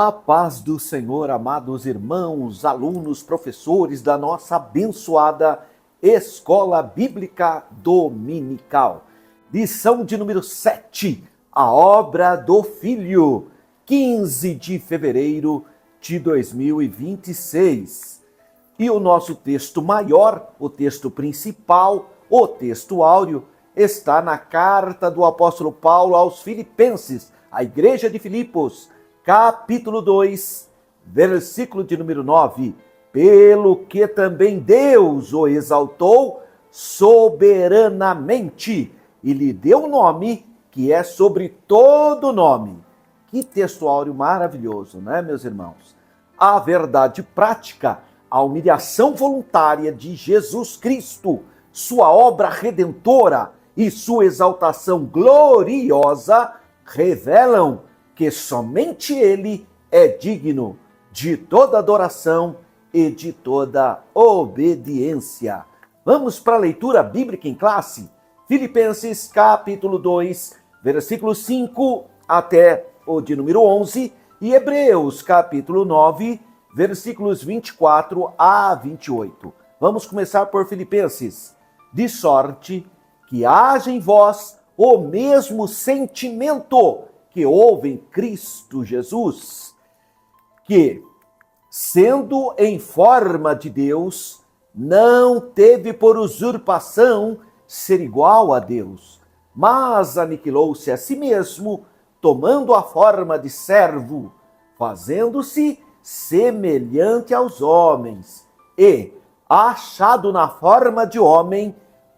A paz do Senhor, amados irmãos, alunos, professores da nossa abençoada Escola Bíblica Dominical. Lição de número 7, a obra do Filho, 15 de fevereiro de 2026. E o nosso texto maior, o texto principal, o texto áureo, está na carta do apóstolo Paulo aos Filipenses, a igreja de Filipos, capítulo 2, versículo de número 9. Pelo que também Deus o exaltou soberanamente e lhe deu um nome que é sobre todo nome. Que texto áureo maravilhoso, né, meus irmãos? A verdade prática, a humilhação voluntária de Jesus Cristo, sua obra redentora e sua exaltação gloriosa revelam que somente Ele é digno de toda adoração e de toda obediência. Vamos para a leitura bíblica em classe? Filipenses capítulo 2, versículo 5 até o de número 11 e Hebreus capítulo 9, versículos 24 a 28. Vamos começar por Filipenses. De sorte que haja em vós o mesmo sentimento que houve em Cristo Jesus, que, sendo em forma de Deus, não teve por usurpação ser igual a Deus, mas aniquilou-se a si mesmo, tomando a forma de servo, fazendo-se semelhante aos homens, e, achado na forma de homem,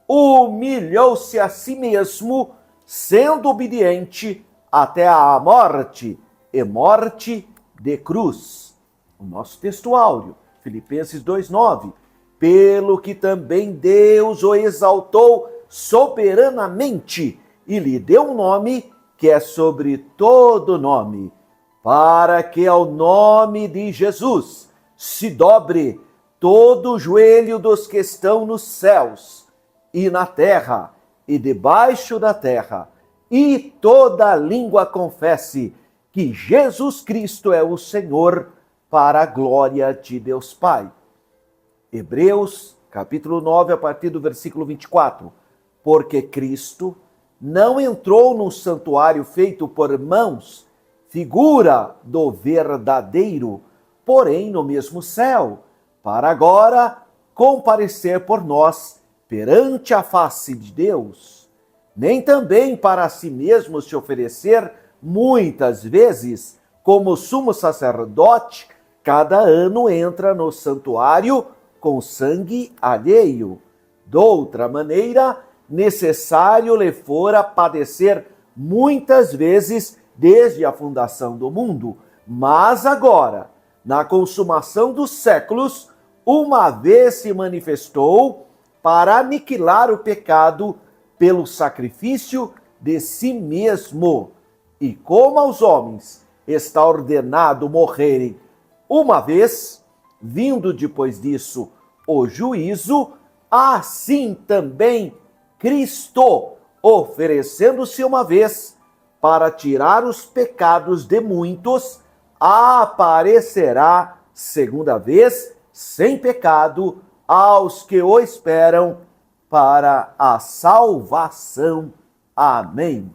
humilhou-se a si mesmo, sendo obediente até a morte, e morte de cruz. O nosso texto áureo, Filipenses 2,9. Pelo que também Deus o exaltou soberanamente e lhe deu um nome que é sobre todo nome, para que ao nome de Jesus se dobre todo o joelho dos que estão nos céus e na terra e debaixo da terra, e toda língua confesse que Jesus Cristo é o Senhor, para a glória de Deus Pai. Hebreus, capítulo 9, a partir do versículo 24. Porque Cristo não entrou num santuário feito por mãos, figura do verdadeiro, porém no mesmo céu, para agora comparecer por nós perante a face de Deus. Nem também para si mesmo se oferecer muitas vezes, como sumo sacerdote, cada ano entra no santuário com sangue alheio. Doutra maneira, necessário lhe fora padecer muitas vezes desde a fundação do mundo, mas agora, na consumação dos séculos, uma vez se manifestou para aniquilar o pecado pelo sacrifício de si mesmo. E como aos homens está ordenado morrerem uma vez, vindo depois disso o juízo, assim também Cristo, oferecendo-se uma vez para tirar os pecados de muitos, aparecerá segunda vez sem pecado aos que o esperam para a salvação. Amém.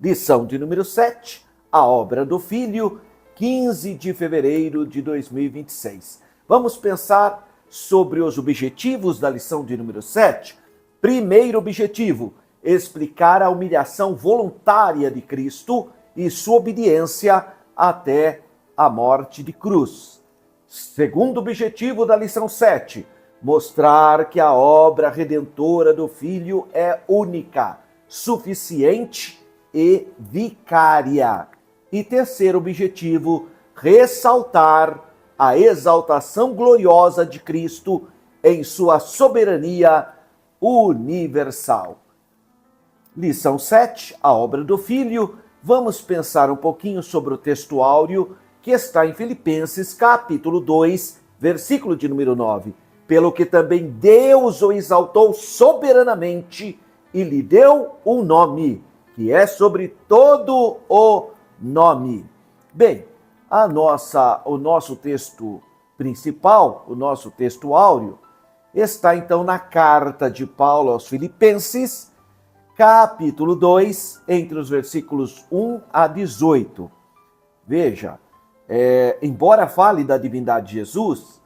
Lição de número 7, a obra do Filho, 15 de fevereiro de 2026. Vamos pensar sobre os objetivos da lição de número 7. Primeiro objetivo, explicar a humilhação voluntária de Cristo e sua obediência até a morte de cruz. Segundo objetivo da lição 7, mostrar que a obra redentora do Filho é única, suficiente e vicária. E terceiro objetivo, ressaltar a exaltação gloriosa de Cristo em sua soberania universal. Lição 7, a obra do Filho. Vamos pensar um pouquinho sobre o texto áureo que está em Filipenses capítulo 2, versículo de número 9. Pelo que também Deus o exaltou soberanamente e lhe deu um nome, que é sobre todo o nome. Bem, o nosso texto principal, o nosso texto áureo, está então na carta de Paulo aos Filipenses, capítulo 2, entre os versículos 1 a 18. Veja, embora fale da divindade de Jesus,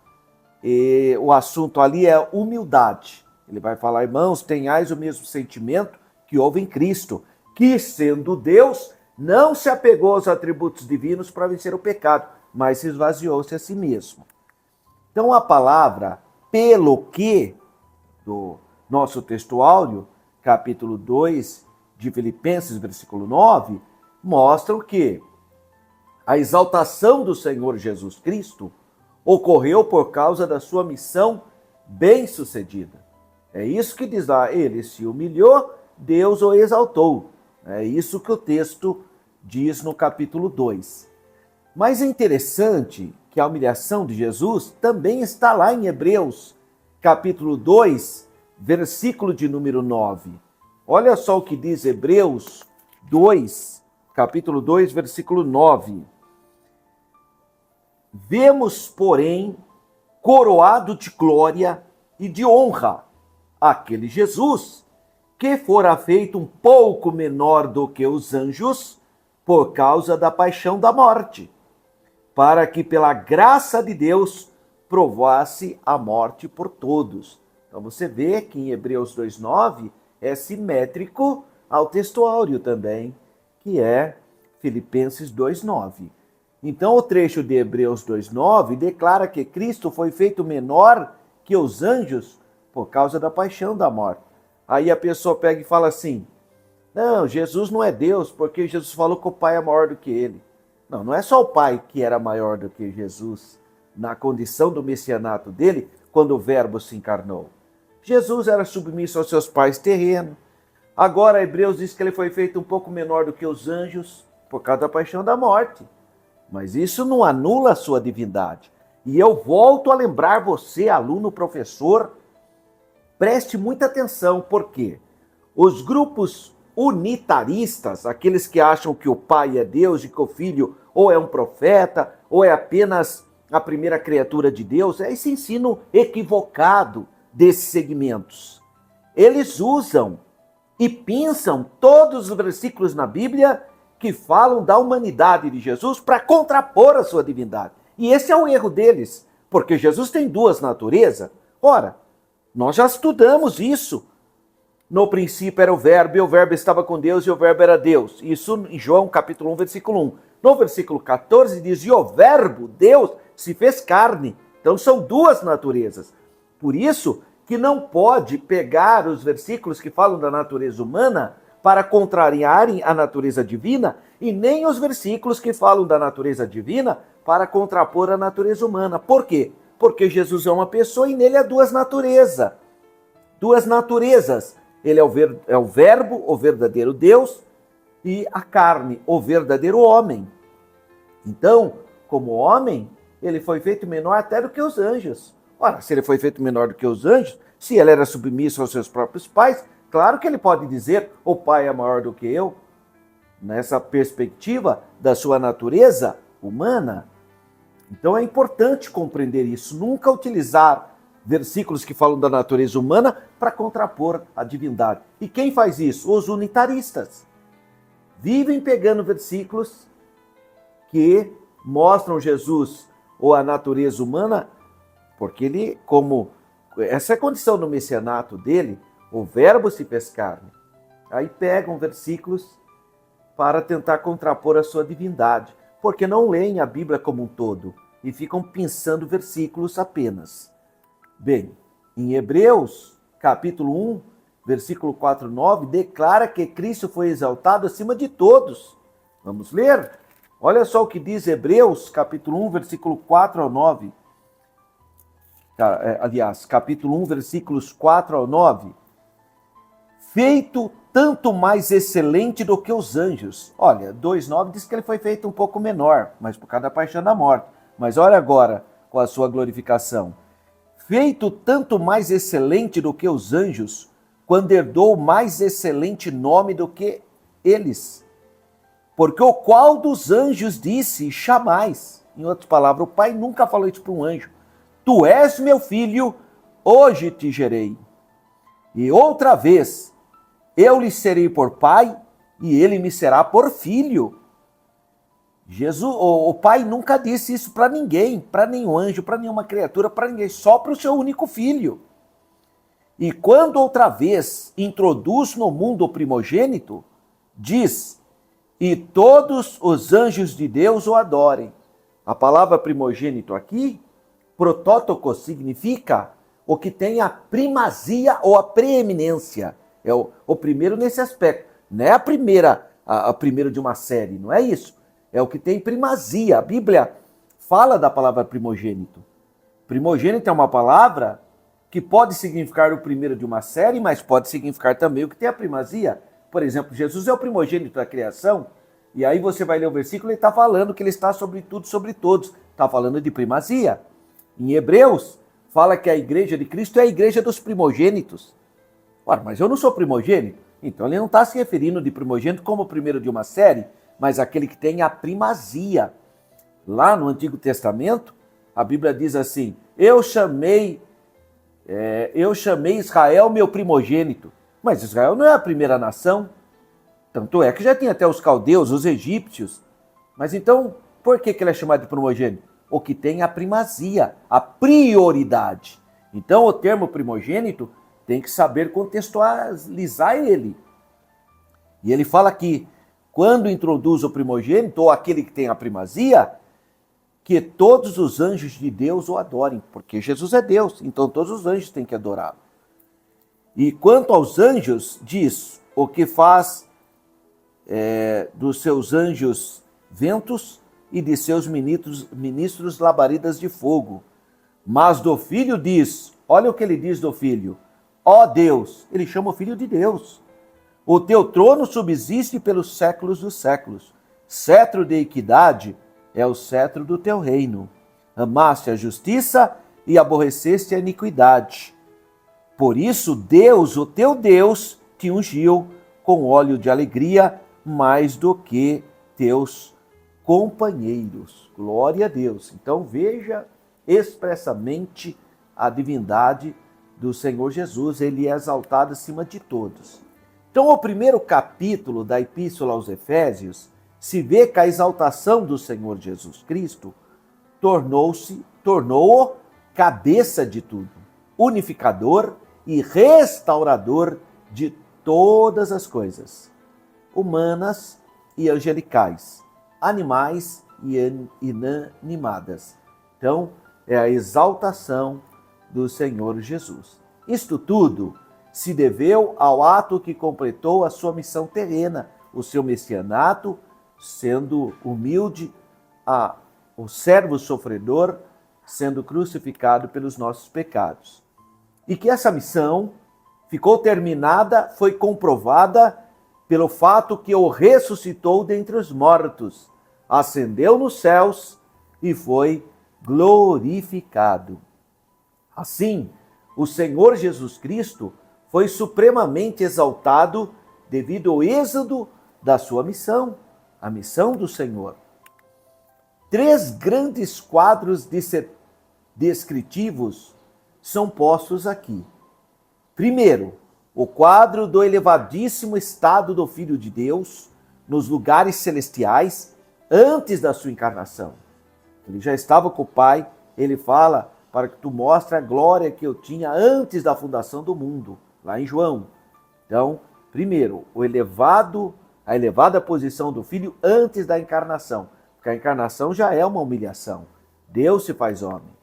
o assunto ali é humildade. Ele vai falar, irmãos, tenhais o mesmo sentimento que houve em Cristo, que, sendo Deus, não se apegou aos atributos divinos para vencer o pecado, mas se esvaziou-se a si mesmo. Então, a palavra pelo que, do nosso texto áureo, capítulo 2 de Filipenses, versículo 9, mostra que a exaltação do Senhor Jesus Cristo ocorreu por causa da sua missão bem-sucedida. É isso que diz lá, ele se humilhou, Deus o exaltou. É isso que o texto diz no capítulo 2. Mas é interessante que a humilhação de Jesus também está lá em Hebreus, capítulo 2, versículo de número 9. Olha só o que diz Hebreus 2, capítulo 2, versículo 9. Vemos, porém, coroado de glória e de honra aquele Jesus, que fora feito um pouco menor do que os anjos, por causa da paixão da morte, para que pela graça de Deus provasse a morte por todos. Então você vê que em Hebreus 2,9 é simétrico ao texto áureo também, que é Filipenses 2,9. Então o trecho de Hebreus 2,9 declara que Cristo foi feito menor que os anjos por causa da paixão da morte. Aí a pessoa pega e fala assim, não, Jesus não é Deus, porque Jesus falou que o Pai é maior do que ele. Não, não é só o Pai que era maior do que Jesus, na condição do messianato dele, quando o Verbo se encarnou. Jesus era submisso aos seus pais terrenos. Agora Hebreus diz que ele foi feito um pouco menor do que os anjos, por causa da paixão da morte. Mas isso não anula a sua divindade. E eu volto a lembrar você, aluno, professor, preste muita atenção, porque os grupos unitaristas, aqueles que acham que o Pai é Deus e que o Filho ou é um profeta, ou é apenas a primeira criatura de Deus, é esse ensino equivocado desses segmentos. Eles usam e pensam todos os versículos na Bíblia que falam da humanidade de Jesus para contrapor a sua divindade. E esse é o erro deles, porque Jesus tem duas naturezas. Ora, nós já estudamos isso. No princípio era o Verbo, e o Verbo estava com Deus, e o Verbo era Deus. Isso em João capítulo 1, versículo 1. No versículo 14 diz, e o Verbo, Deus, se fez carne. Então são duas naturezas. Por isso que não pode pegar os versículos que falam da natureza humana para contrariarem a natureza divina, e nem os versículos que falam da natureza divina para contrapor a natureza humana. Por quê? Porque Jesus é uma pessoa e nele há duas naturezas. Duas naturezas. Ele é o Verbo, o verdadeiro Deus, e a carne, o verdadeiro homem. Então, como homem, ele foi feito menor até do que os anjos. Ora, se ele foi feito menor do que os anjos, se ele era submisso aos seus próprios pais, claro que ele pode dizer, o Pai é maior do que eu, nessa perspectiva da sua natureza humana. Então é importante compreender isso, nunca utilizar versículos que falam da natureza humana para contrapor a divindade. E quem faz isso? Os unitaristas. Vivem pegando versículos que mostram Jesus ou a natureza humana, porque ele, como essa é a condição do messianato dele, o Verbo se fez carne. Aí pegam versículos para tentar contrapor a sua divindade, porque não leem a Bíblia como um todo e ficam pensando versículos apenas. Bem, em Hebreus, capítulo 1, versículo 4 e 9, declara que Cristo foi exaltado acima de todos. Vamos ler? Olha só o que diz Hebreus, capítulo 1, versículo 4 ao 9. Aliás, capítulo 1, versículos 4 ao 9. Feito tanto mais excelente do que os anjos. Olha, 2,9 diz que ele foi feito um pouco menor, mas por causa da paixão da morte. Mas olha agora com a sua glorificação. Feito tanto mais excelente do que os anjos, quando herdou o mais excelente nome do que eles. Porque o qual dos anjos disse, chamais. Em outras palavras, o pai nunca falou isso para um anjo. Tu és meu filho, hoje te gerei. E outra vez, eu lhe serei por pai, e ele me será por filho. Jesus, o pai nunca disse isso para ninguém, para nenhum anjo, para nenhuma criatura, para ninguém, só para o seu único filho. E quando outra vez introduz no mundo o primogênito, diz, e todos os anjos de Deus o adorem. A palavra primogênito aqui, protótoco, significa o que tem a primazia ou a preeminência. É o primeiro nesse aspecto. Não é a primeira de uma série, não é isso. É o que tem primazia. A Bíblia fala da palavra primogênito. Primogênito é uma palavra que pode significar o primeiro de uma série, mas pode significar também o que tem a primazia. Por exemplo, Jesus é o primogênito da criação, e aí você vai ler o versículo e ele está falando que ele está sobre tudo, sobre todos. Está falando de primazia. Em Hebreus, fala que a igreja de Cristo é a igreja dos primogênitos. Ora, mas eu não sou primogênito. Então ele não está se referindo de primogênito como o primeiro de uma série, mas aquele que tem a primazia. Lá no Antigo Testamento, a Bíblia diz assim, eu chamei Israel meu primogênito. Mas Israel não é a primeira nação. Tanto é que já tinha até os caldeus, os egípcios. Mas então, por que ele é chamado de primogênito? O que tem a primazia, a prioridade. Então, o termo primogênito tem que saber contextualizar ele. E ele fala que, quando introduz o primogênito, ou aquele que tem a primazia, que todos os anjos de Deus o adorem, porque Jesus é Deus, então todos os anjos têm que adorá-lo. E quanto aos anjos, diz, o que faz dos seus anjos ventos e de seus ministros labaredas de fogo. Mas do filho diz, olha o que ele diz do filho, ó Deus, ele chama o filho de Deus. O teu trono subsiste pelos séculos dos séculos. Cetro de equidade é o cetro do teu reino. Amaste a justiça e aborreceste a iniquidade. Por isso Deus, o teu Deus, te ungiu com óleo de alegria mais do que teus companheiros. Glória a Deus. Então veja expressamente a divindade do Senhor Jesus. Ele é exaltado acima de todos. Então o primeiro capítulo da Epístola aos Efésios se vê que a exaltação do Senhor Jesus Cristo tornou-o cabeça de tudo, unificador e restaurador de todas as coisas, humanas e angelicais, animais e inanimadas. Então, é a exaltação do Senhor Jesus. Isto tudo se deveu ao ato que completou a sua missão terrena, o seu messianato, sendo humilde, o servo sofredor, sendo crucificado pelos nossos pecados. E que essa missão ficou terminada, foi comprovada pelo fato que o ressuscitou dentre os mortos, ascendeu nos céus e foi glorificado. Assim, o Senhor Jesus Cristo foi supremamente exaltado devido ao êxodo da sua missão, a missão do Senhor. 3 grandes quadros descritivos são postos aqui. Primeiro, o quadro do elevadíssimo estado do Filho de Deus nos lugares celestiais antes da sua encarnação. Ele já estava com o Pai, ele fala para que tu mostre a glória que eu tinha antes da fundação do mundo, lá em João. Então, primeiro, a elevada posição do Filho antes da encarnação, porque a encarnação já é uma humilhação. Deus se faz homem.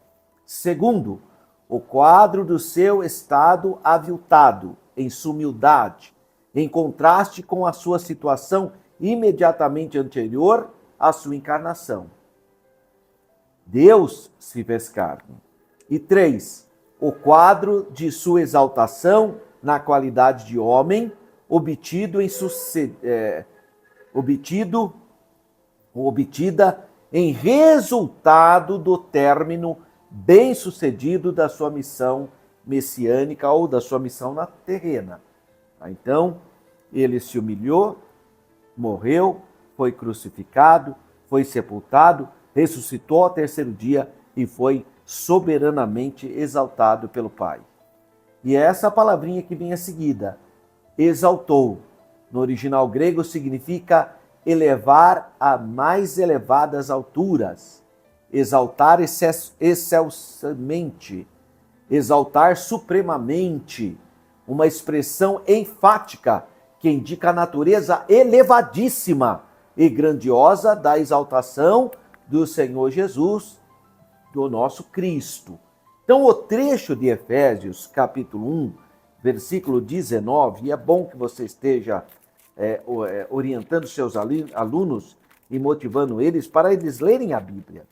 Segundo, o quadro do seu estado aviltado, em sua humildade, em contraste com a sua situação imediatamente anterior à sua encarnação. Deus se fez carne. E 3, o quadro de sua exaltação na qualidade de homem, obtida em resultado do término bem-sucedido da sua missão messiânica ou da sua missão na terrena. Então, ele se humilhou, morreu, foi crucificado, foi sepultado, ressuscitou ao terceiro dia e foi soberanamente exaltado pelo Pai. E é essa palavrinha que vem a seguida, exaltou. No original grego significa elevar a mais elevadas alturas, exaltar excelsamente, exaltar supremamente, uma expressão enfática que indica a natureza elevadíssima e grandiosa da exaltação do Senhor Jesus, do nosso Cristo. Então, o trecho de Efésios, capítulo 1, versículo 19, e é bom que você esteja orientando seus alunos e motivando eles para eles lerem a Bíblia.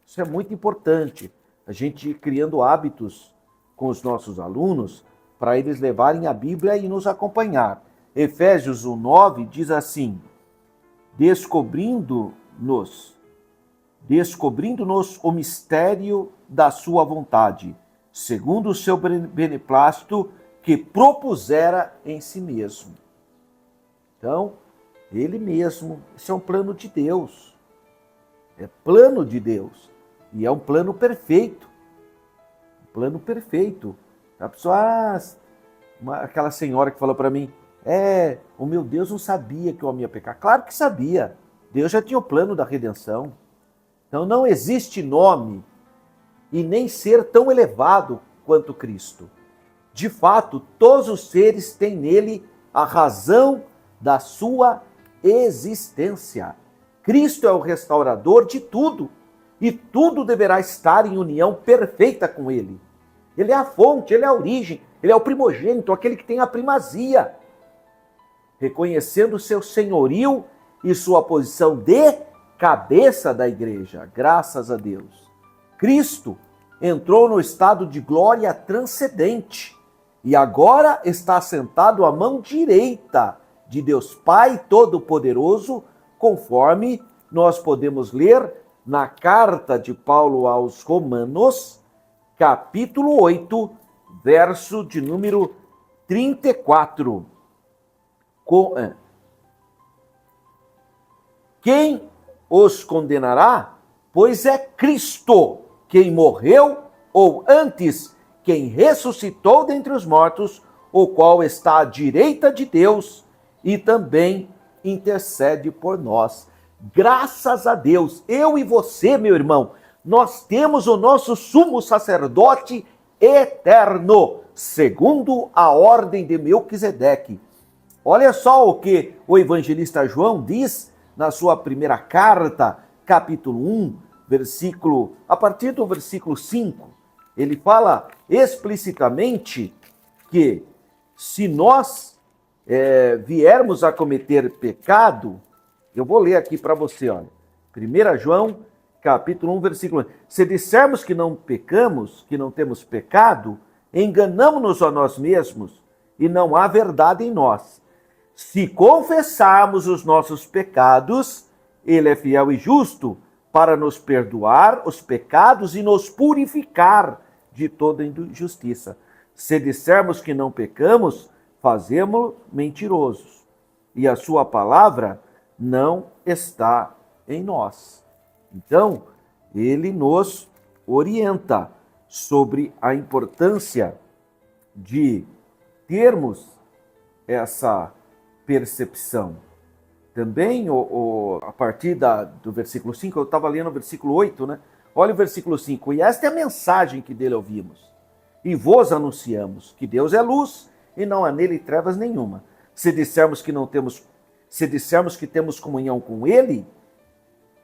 Isso é muito importante, a gente criando hábitos com os nossos alunos para eles levarem a Bíblia e nos acompanhar. Efésios 1:9 diz assim: descobrindo-nos o mistério da sua vontade, segundo o seu beneplácito que propusera em si mesmo. Então, ele mesmo, isso é um plano de Deus. É plano de Deus. E é um plano perfeito. Um plano perfeito. A pessoa, aquela senhora que falou para mim, o meu Deus não sabia que eu ia pecar. Claro que sabia. Deus já tinha o plano da redenção. Então não existe nome e nem ser tão elevado quanto Cristo. De fato, todos os seres têm nele a razão da sua existência. Cristo é o restaurador de tudo e tudo deverá estar em união perfeita com ele. Ele é a fonte, ele é a origem, ele é o primogênito, aquele que tem a primazia. Reconhecendo seu senhorio e sua posição de cabeça da igreja, graças a Deus. Cristo entrou no estado de glória transcendente e agora está sentado à mão direita de Deus Pai Todo-Poderoso, conforme nós podemos ler na carta de Paulo aos Romanos, capítulo 8, verso de número 34. Quem os condenará? Pois é Cristo quem morreu, ou antes, quem ressuscitou dentre os mortos, o qual está à direita de Deus e também intercede por nós. Graças a Deus, eu e você, meu irmão, nós temos o nosso sumo sacerdote eterno, segundo a ordem de Melquisedeque. Olha só o que o evangelista João diz na sua primeira carta, capítulo 1, a partir do versículo 5. Ele fala explicitamente que se nós viermos a cometer pecado, eu vou ler aqui para você, olha. 1 João, capítulo 1, versículo 1. Se dissermos que não pecamos, que não temos pecado, enganamos-nos a nós mesmos e não há verdade em nós. Se confessarmos os nossos pecados, ele é fiel e justo para nos perdoar os pecados e nos purificar de toda injustiça. Se dissermos que não pecamos, fazemos mentirosos, e a sua palavra não está em nós. Então, ele nos orienta sobre a importância de termos essa percepção. Também, a partir do versículo 5, eu estava lendo o versículo 8, né? Olha o versículo 5. E esta é a mensagem que dele ouvimos. E vos anunciamos que Deus é luz e não há nele trevas nenhuma. Se dissermos que temos comunhão com ele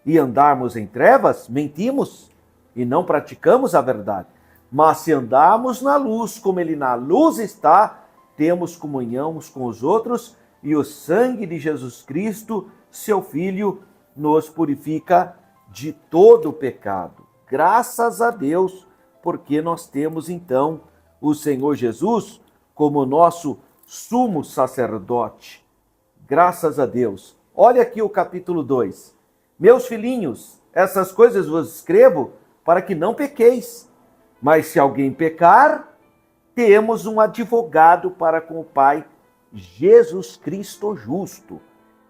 e andarmos em trevas, mentimos e não praticamos a verdade. Mas se andarmos na luz, como ele na luz está, temos comunhão uns com os outros, e o sangue de Jesus Cristo, seu Filho, nos purifica de todo o pecado. Graças a Deus, porque nós temos então o Senhor Jesus como nosso sumo sacerdote. Graças a Deus. Olha aqui o capítulo 2. Meus filhinhos, essas coisas vos escrevo para que não pequeis. Mas se alguém pecar, temos um advogado para com o Pai, Jesus Cristo justo.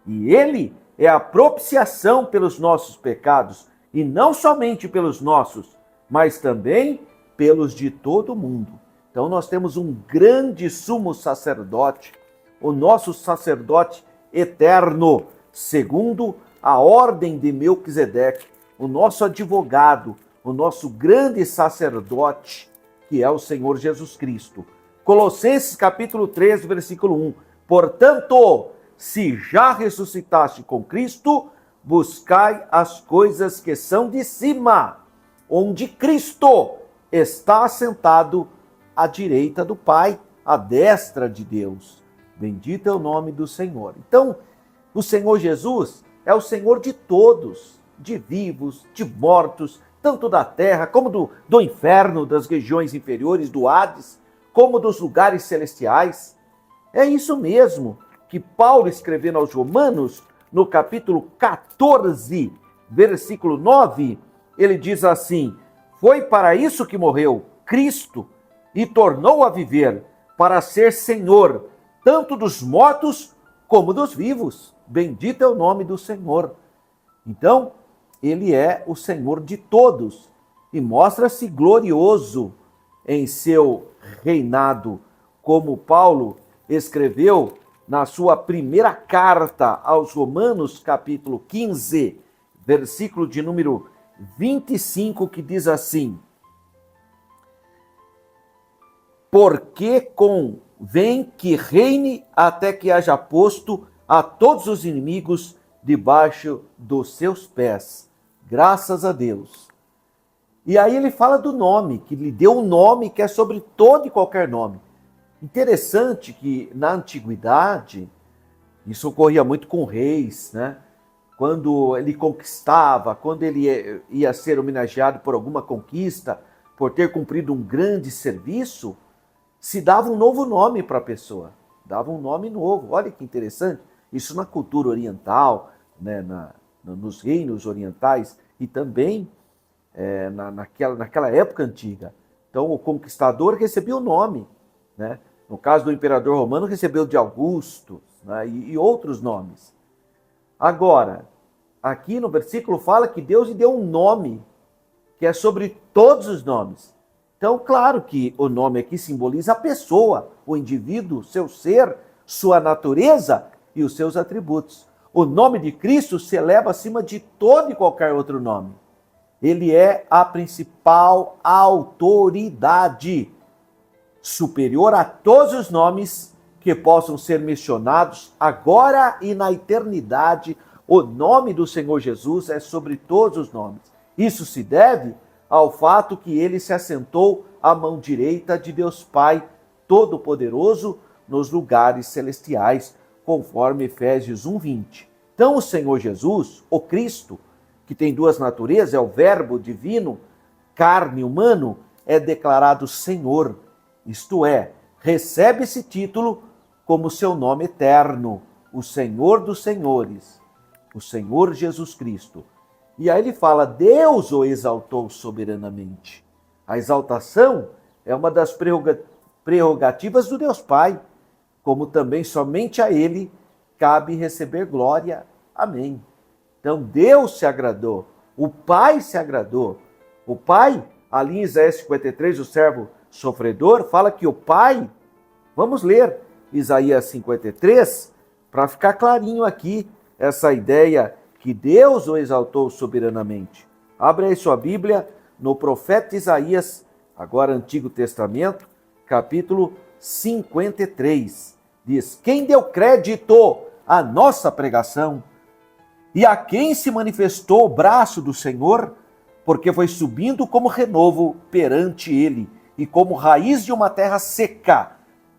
E ele é a propiciação pelos nossos pecados, e não somente pelos nossos, mas também pelos de todo o mundo. Então nós temos um grande sumo sacerdote, o nosso sacerdote eterno, segundo a ordem de Melquisedeque, o nosso advogado, o nosso grande sacerdote, que é o Senhor Jesus Cristo. Colossenses capítulo 3, versículo 1. Portanto, se já ressuscitaste com Cristo, buscai as coisas que são de cima, onde Cristo está assentado à direita do Pai, à destra de Deus. Bendito é o nome do Senhor. Então, o Senhor Jesus é o Senhor de todos, de vivos, de mortos, tanto da terra como do inferno, das regiões inferiores, do Hades, como dos lugares celestiais. É isso mesmo que Paulo, escrevendo aos Romanos, no capítulo 14, versículo 9, ele diz assim: foi para isso que morreu Cristo e tornou a viver, para ser Senhor, tanto dos mortos como dos vivos. Bendito é o nome do Senhor. Então, ele é o Senhor de todos e mostra-se glorioso em seu reinado, como Paulo escreveu na sua primeira carta aos Romanos, capítulo 15, versículo de número 25, que diz assim: porque convém que reine até que haja posto a todos os inimigos debaixo dos seus pés. Graças a Deus. E aí ele fala do nome, que lhe deu um nome que é sobre todo e qualquer nome. Interessante que na antiguidade, isso ocorria muito com reis, né? Quando ele conquistava, quando ele ia ser homenageado por alguma conquista, por ter cumprido um grande serviço, se dava um novo nome para a pessoa. Dava um nome novo. Olha que interessante. Isso na cultura oriental, né? Nos reinos orientais e também naquela época antiga. Então o conquistador recebia o nome, né? No caso do imperador romano, recebeu de Augusto, né? e outros nomes. Agora, aqui no versículo fala que Deus lhe deu um nome, que é sobre todos os nomes. Então, claro que o nome aqui simboliza a pessoa, o indivíduo, seu ser, sua natureza e os seus atributos. O nome de Cristo se eleva acima de todo e qualquer outro nome. Ele é a principal autoridade, superior a todos os nomes que possam ser mencionados agora e na eternidade. O nome do Senhor Jesus é sobre todos os nomes. Isso se deve ao fato que ele se assentou à mão direita de Deus Pai Todo-Poderoso nos lugares celestiais, conforme Efésios 1:20. Então o Senhor Jesus, o Cristo, que tem duas naturezas, é o Verbo divino, carne humano, é declarado Senhor, isto é, recebe esse título como seu nome eterno, o Senhor dos Senhores, o Senhor Jesus Cristo. E aí ele fala, Deus o exaltou soberanamente. A exaltação é uma das prerrogativas do Deus Pai, como também somente a ele cabe receber glória. Amém. Então Deus se agradou, o Pai se agradou. O Pai, ali em Isaías 53, o servo sofredor, fala que o Pai, vamos ler Isaías 53, para ficar clarinho aqui essa ideia que Deus o exaltou soberanamente. Abra aí sua Bíblia no profeta Isaías, agora Antigo Testamento, capítulo 53. Diz, quem deu crédito à nossa pregação e a quem se manifestou o braço do Senhor, porque foi subindo como renovo perante ele e como raiz de uma terra seca.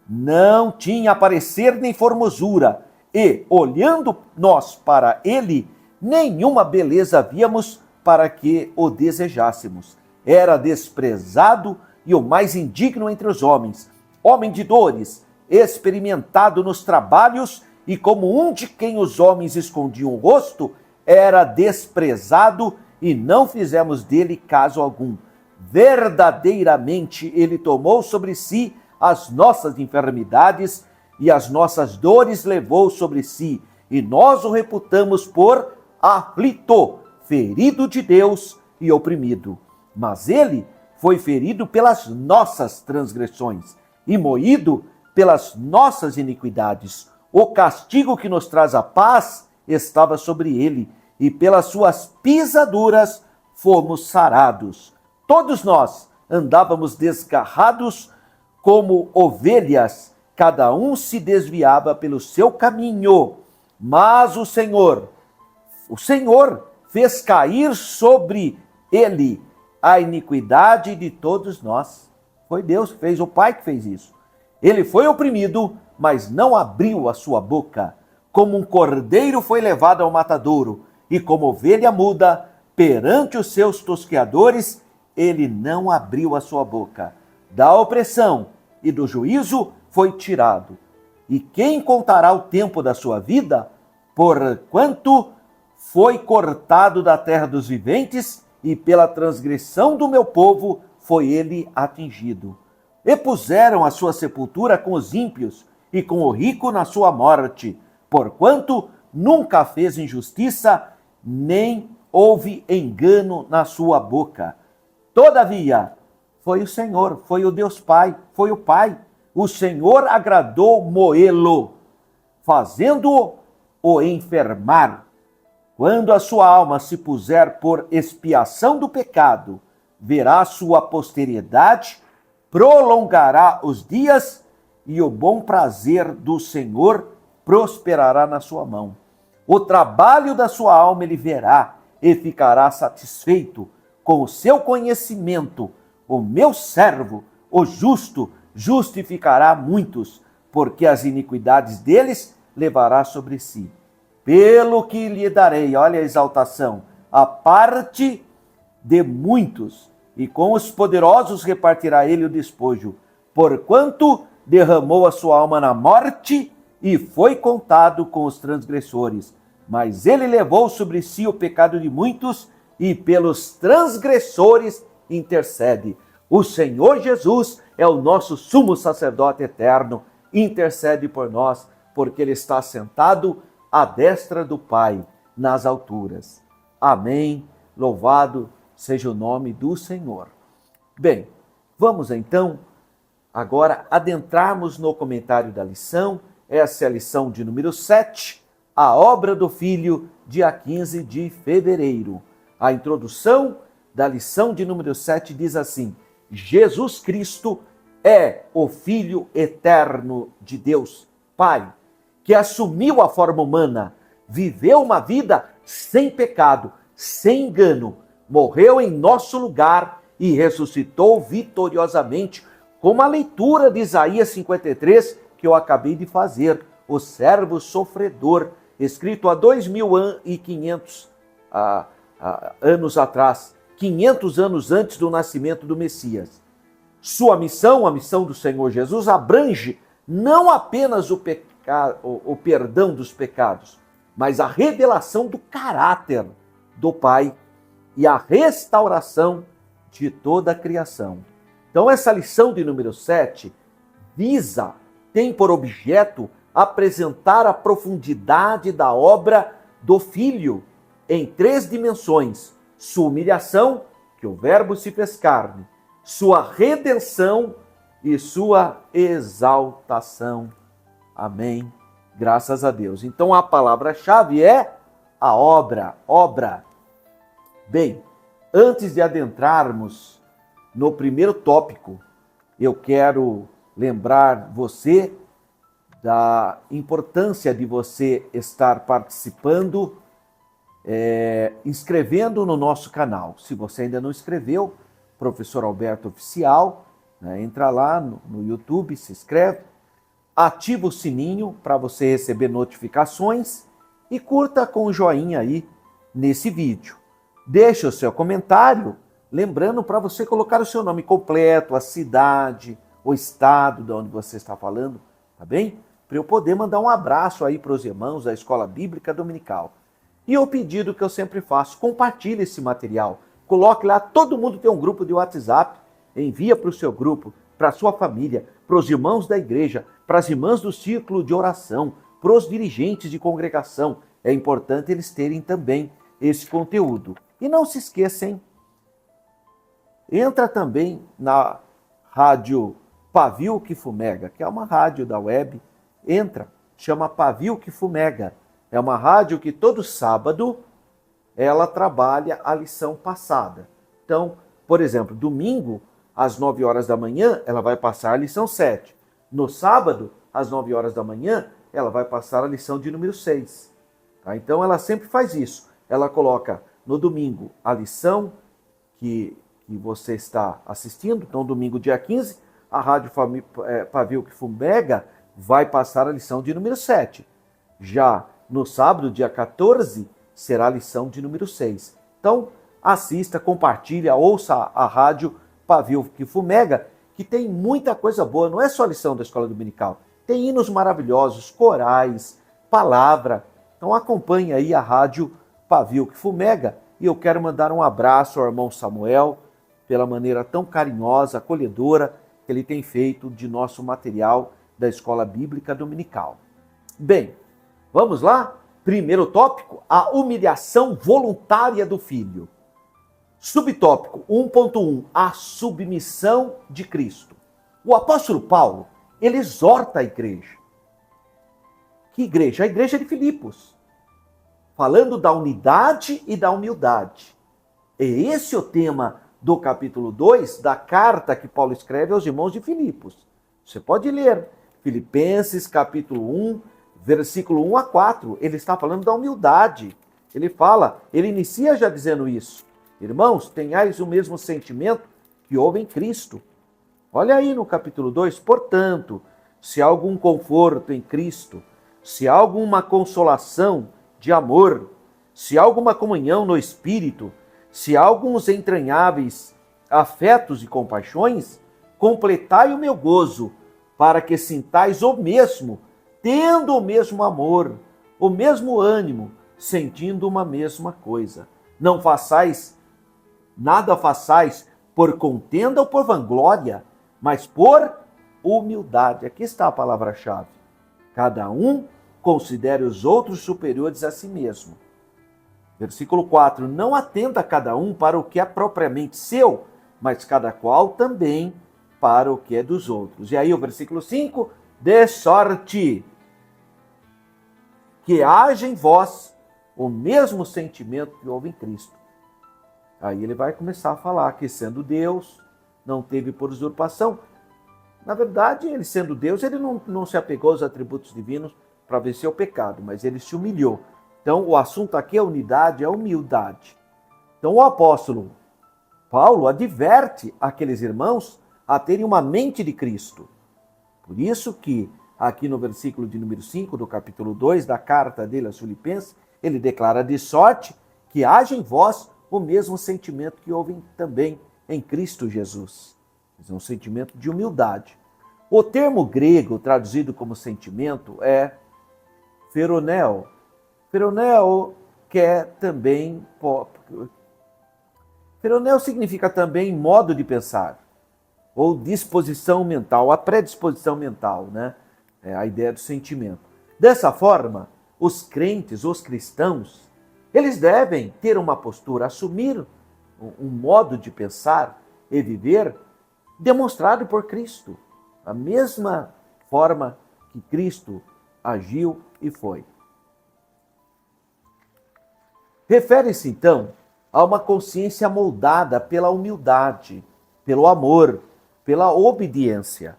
Não tinha parecer nem formosura, e, olhando nós para ele, nenhuma beleza víamos para que o desejássemos. Era desprezado e o mais indigno entre os homens, homem de dores, experimentado nos trabalhos, e como um de quem os homens escondiam o rosto, era desprezado e não fizemos dele caso algum. Verdadeiramente ele tomou sobre si as nossas enfermidades e as nossas dores levou sobre si, e nós o reputamos por aflito, ferido de Deus e oprimido. Mas ele foi ferido pelas nossas transgressões e moído pelas nossas iniquidades. O castigo que nos traz a paz estava sobre ele, e pelas suas pisaduras fomos sarados. Todos nós andávamos desgarrados como ovelhas, cada um se desviava pelo seu caminho, mas o Senhor fez cair sobre ele a iniquidade de todos nós. Foi Deus que fez, o Pai que fez isso. Ele foi oprimido, mas não abriu a sua boca. Como um cordeiro foi levado ao matadouro, e como ovelha muda perante os seus tosqueadores, ele não abriu a sua boca. Da opressão e do juízo foi tirado. E quem contará o tempo da sua vida? Porquanto foi cortado da terra dos viventes, e pela transgressão do meu povo foi ele atingido. E puseram a sua sepultura com os ímpios, e com o rico na sua morte, porquanto nunca fez injustiça, nem houve engano na sua boca. Todavia, foi o Senhor, foi o Deus Pai, foi o Pai. O Senhor agradou moê-lo, fazendo-o enfermar. Quando a sua alma se puser por expiação do pecado, verá sua posteridade, prolongará os dias, e o bom prazer do Senhor prosperará na sua mão. O trabalho da sua alma ele verá e ficará satisfeito. Com o seu conhecimento, o meu servo, o justo, justificará muitos, porque as iniquidades deles levará sobre si. Pelo que lhe darei, olha a exaltação, a parte de muitos, e com os poderosos repartirá ele o despojo, porquanto derramou a sua alma na morte e foi contado com os transgressores. Mas ele levou sobre si o pecado de muitos e pelos transgressores intercede. O Senhor Jesus é o nosso sumo sacerdote eterno, intercede por nós, porque ele está sentado à destra do Pai nas alturas. Amém. Louvado seja o nome do Senhor. Bem, vamos então agora adentrarmos no comentário da lição. Essa é a lição de número 7, a obra do Filho, dia 15 de fevereiro. A introdução da lição de número 7 diz assim: Jesus Cristo é o Filho eterno de Deus, Pai, que assumiu a forma humana, viveu uma vida sem pecado, sem engano, morreu em nosso lugar e ressuscitou vitoriosamente, como a leitura de Isaías 53, que eu acabei de fazer, o servo sofredor, escrito há 2.500 anos atrás, 500 anos antes do nascimento do Messias. Sua missão, a missão do Senhor Jesus, abrange não apenas o perdão dos pecados, mas a revelação do caráter do Pai e a restauração de toda a criação. Então essa lição de número 7 tem por objeto apresentar a profundidade da obra do Filho em 3 dimensões: sua humilhação, que o Verbo se fez carne, sua redenção e sua exaltação. Amém. Graças a Deus. Então a palavra-chave é a obra. Bem, antes de adentrarmos no primeiro tópico, eu quero lembrar você da importância de você estar participando, inscrevendo no nosso canal. Se você ainda não inscreveu, Professor Alberto Oficial, entra lá no YouTube, se inscreve, ativa o sininho para você receber notificações e curta com o joinha aí nesse vídeo. Deixe o seu comentário, lembrando para você colocar o seu nome completo, a cidade, o estado de onde você está falando, tá bem? Para eu poder mandar um abraço aí para os irmãos da Escola Bíblica Dominical. E o pedido que eu sempre faço: compartilhe esse material, coloque lá, todo mundo tem um grupo de WhatsApp, envia para o seu grupo, para a sua família, para os irmãos da igreja, para as irmãs do círculo de oração. para os dirigentes de congregação. É importante eles terem também esse conteúdo. E não se esqueçam, entra também na rádio Pavio que Fumega, que é uma rádio da web, chama Pavio que Fumega. É uma rádio que todo sábado ela trabalha a lição passada. Então, por exemplo, domingo, às 9 horas da manhã, ela vai passar a lição 7. No sábado, às 9 horas da manhã, ela vai passar a lição de número 6. Tá? Então, ela sempre faz isso. Ela coloca no domingo a lição que você está assistindo. Então, domingo, dia 15, a Rádio Pavio que Fumega vai passar a lição de número 7. Já no sábado, dia 14, será a lição de número 6. Então, assista, compartilha, ouça a Rádio Pavio que Fumega, que tem muita coisa boa. Não é só a lição da Escola Dominical. Tem hinos maravilhosos, corais, palavra. Então, acompanhe aí a Rádio Pavio que Fumega. E eu quero mandar um abraço ao irmão Samuel, pela maneira tão carinhosa, acolhedora, que ele tem feito de nosso material da Escola Bíblica Dominical. Bem, vamos lá? Primeiro tópico, a humilhação voluntária do filho. Subtópico 1.1, a submissão de Cristo. O apóstolo Paulo, ele exorta a igreja. Que igreja? A igreja de Filipos. Falando da unidade e da humildade. É esse o tema do capítulo 2 da carta que Paulo escreve aos irmãos de Filipos. Você pode ler Filipenses capítulo 1, versículo 1 a 4. Ele está falando da humildade. Ele inicia já dizendo isso. Irmãos, tenhais o mesmo sentimento que houve em Cristo. Olha aí no capítulo 2. Portanto, se há algum conforto em Cristo, se há alguma consolação de amor, se há alguma comunhão no Espírito, se há alguns entranháveis afetos e compaixões, completai o meu gozo, para que sintais o mesmo, tendo o mesmo amor, o mesmo ânimo, sentindo uma mesma coisa. Nada façais por contenda ou por vanglória, mas por humildade. Aqui está a palavra-chave. Cada um considere os outros superiores a si mesmo. Versículo 4. Não atenda cada um para o que é propriamente seu, mas cada qual também para o que é dos outros. E aí o versículo 5. De sorte que haja em vós o mesmo sentimento que houve em Cristo. Aí ele vai começar a falar que, sendo Deus, não teve por usurpação. Na verdade, ele sendo Deus, ele não se apegou aos atributos divinos para vencer o pecado, mas ele se humilhou. Então, o assunto aqui é unidade, é humildade. Então, o apóstolo Paulo adverte aqueles irmãos a terem uma mente de Cristo. Por isso que, aqui no versículo de número 5 do capítulo 2 da carta dele aos Filipenses, ele declara: de sorte que haja em vós o mesmo sentimento que houve também em Cristo Jesus. É um sentimento de humildade. O termo grego traduzido como sentimento é feroneo. Feroneo Feroneo significa também modo de pensar, ou disposição mental, a predisposição mental, né? É a ideia do sentimento. Dessa forma, os crentes, os cristãos, eles devem ter uma postura, assumir um modo de pensar e viver demonstrado por Cristo, a mesma forma que Cristo agiu e foi. Refere-se, então, a uma consciência moldada pela humildade, pelo amor, pela obediência.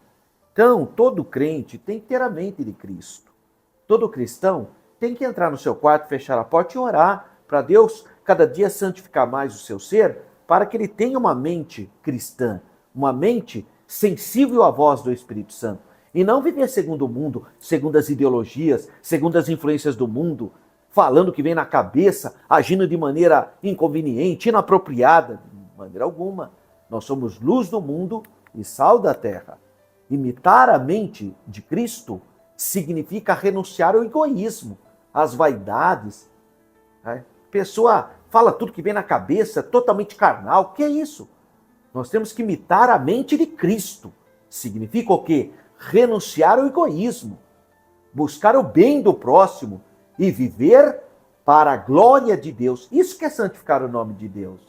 Então, todo crente tem que ter a mente de Cristo. Todo cristão tem que entrar no seu quarto, fechar a porta e orar para Deus cada dia santificar mais o seu ser, para que ele tenha uma mente cristã, uma mente sensível à voz do Espírito Santo. E não viver segundo o mundo, segundo as ideologias, segundo as influências do mundo, falando o que vem na cabeça, agindo de maneira inconveniente, inapropriada. De maneira alguma. Nós somos luz do mundo e sal da terra. Imitar a mente de Cristo significa renunciar ao egoísmo, às vaidades. A pessoa fala tudo que vem na cabeça, totalmente carnal. O que é isso? Nós temos que imitar a mente de Cristo. Significa o quê? Renunciar ao egoísmo. buscar o bem do próximo e viver para a glória de Deus. Isso que é santificar o nome de Deus.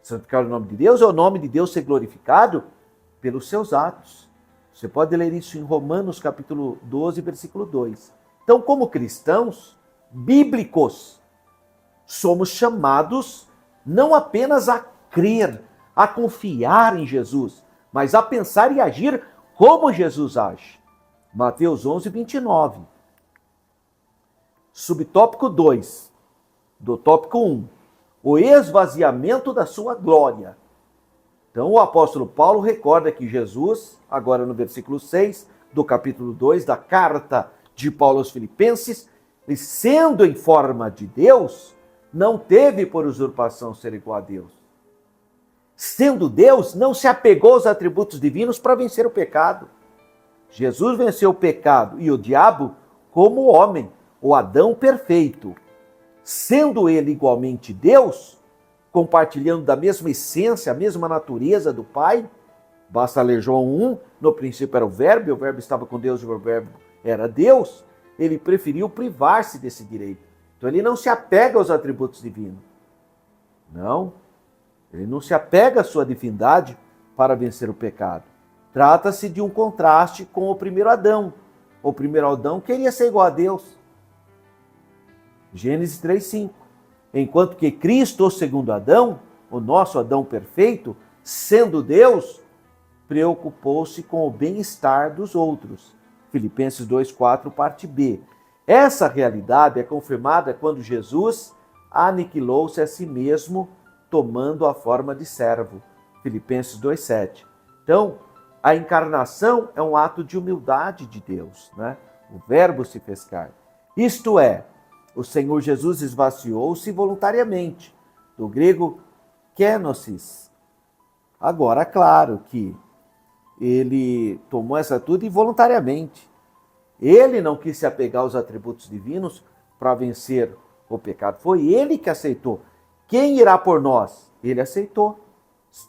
Santificar o nome de Deus é o nome de Deus ser glorificado pelos seus atos. Você pode ler isso em Romanos capítulo 12, versículo 2. Então, como cristãos bíblicos, somos chamados não apenas a crer, a confiar em Jesus, mas a pensar e agir como Jesus age. Mateus 11, 29. Subtópico 2, do tópico 1. O esvaziamento da sua glória. Então, o apóstolo Paulo recorda que Jesus, agora no versículo 6 do capítulo 2 da carta de Paulo aos Filipenses, sendo em forma de Deus, não teve por usurpação ser igual a Deus. Sendo Deus, não se apegou aos atributos divinos para vencer o pecado. Jesus venceu o pecado e o diabo como homem, o Adão perfeito. Sendo ele igualmente Deus, compartilhando da mesma essência, a mesma natureza do Pai, basta ler João 1, no princípio era o Verbo estava com Deus e o Verbo era Deus, ele preferiu privar-se desse direito. Então ele não se apega aos atributos divinos. Não, ele não se apega à sua divindade para vencer o pecado. Trata-se de um contraste com o primeiro Adão. O primeiro Adão queria ser igual a Deus. Gênesis 3:5. Enquanto que Cristo, o segundo Adão, o nosso Adão perfeito, sendo Deus, preocupou-se com o bem-estar dos outros. Filipenses 2:4, parte B. Essa realidade é confirmada quando Jesus aniquilou-se a si mesmo, tomando a forma de servo. Filipenses 2:7. Então, a encarnação é um ato de humildade de Deus, né? O Verbo se fez carne. Isto é, o Senhor Jesus esvaziou-se voluntariamente, do grego kenosis. Agora, claro que ele tomou essa atitude voluntariamente. Ele não quis se apegar aos atributos divinos para vencer o pecado. Foi ele que aceitou. Quem irá por nós? Ele aceitou.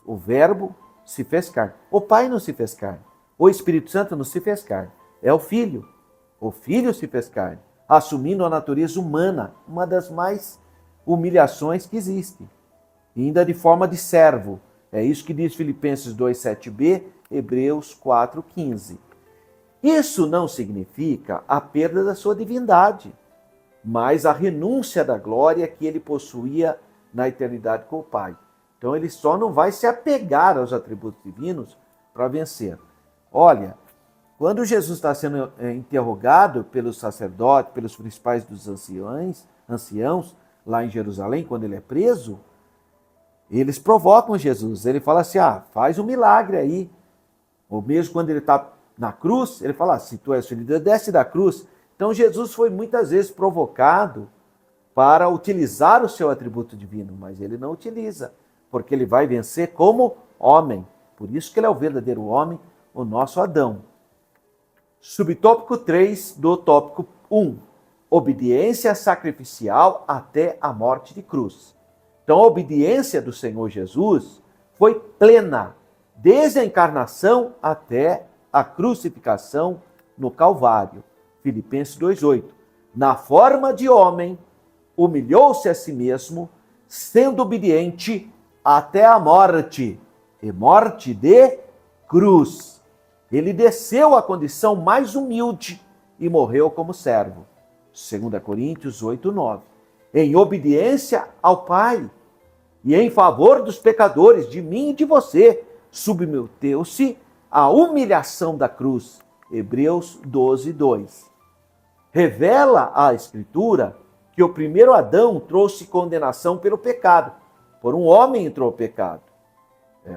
O Verbo se fez carne. O Pai não se fez carne. O Espírito Santo não se fez carne. É o Filho. O Filho se fez carne, assumindo a natureza humana, uma das mais humilhações que existe. E ainda de forma de servo. É isso que diz Filipenses 2:7b, Hebreus 4:15. Isso não significa a perda da sua divindade, mas a renúncia da glória que ele possuía na eternidade com o Pai. Então ele só não vai se apegar aos atributos divinos para vencer. Olha, quando Jesus está sendo interrogado pelos sacerdotes, pelos principais dos anciãos, lá em Jerusalém, quando ele é preso, eles provocam Jesus. Ele fala assim, faz um milagre aí. Ou mesmo quando ele está na cruz, ele fala, se tu és filho de Deus, desce da cruz. Então Jesus foi muitas vezes provocado para utilizar o seu atributo divino, mas ele não utiliza, porque ele vai vencer como homem. Por isso que ele é o verdadeiro homem, o nosso Adão. Subtópico 3 do tópico 1. Obediência sacrificial até a morte de cruz. Então a obediência do Senhor Jesus foi plena, desde a encarnação até a crucificação no Calvário. Filipenses 2:8. Na forma de homem, humilhou-se a si mesmo, sendo obediente até a morte, e morte de cruz. Ele desceu à condição mais humilde e morreu como servo. 2 Coríntios 8:9. Em obediência ao Pai e em favor dos pecadores, de mim e de você, submeteu-se à humilhação da cruz. Hebreus 12:2. Revela a Escritura que o primeiro Adão trouxe condenação pelo pecado. Por um homem entrou o pecado.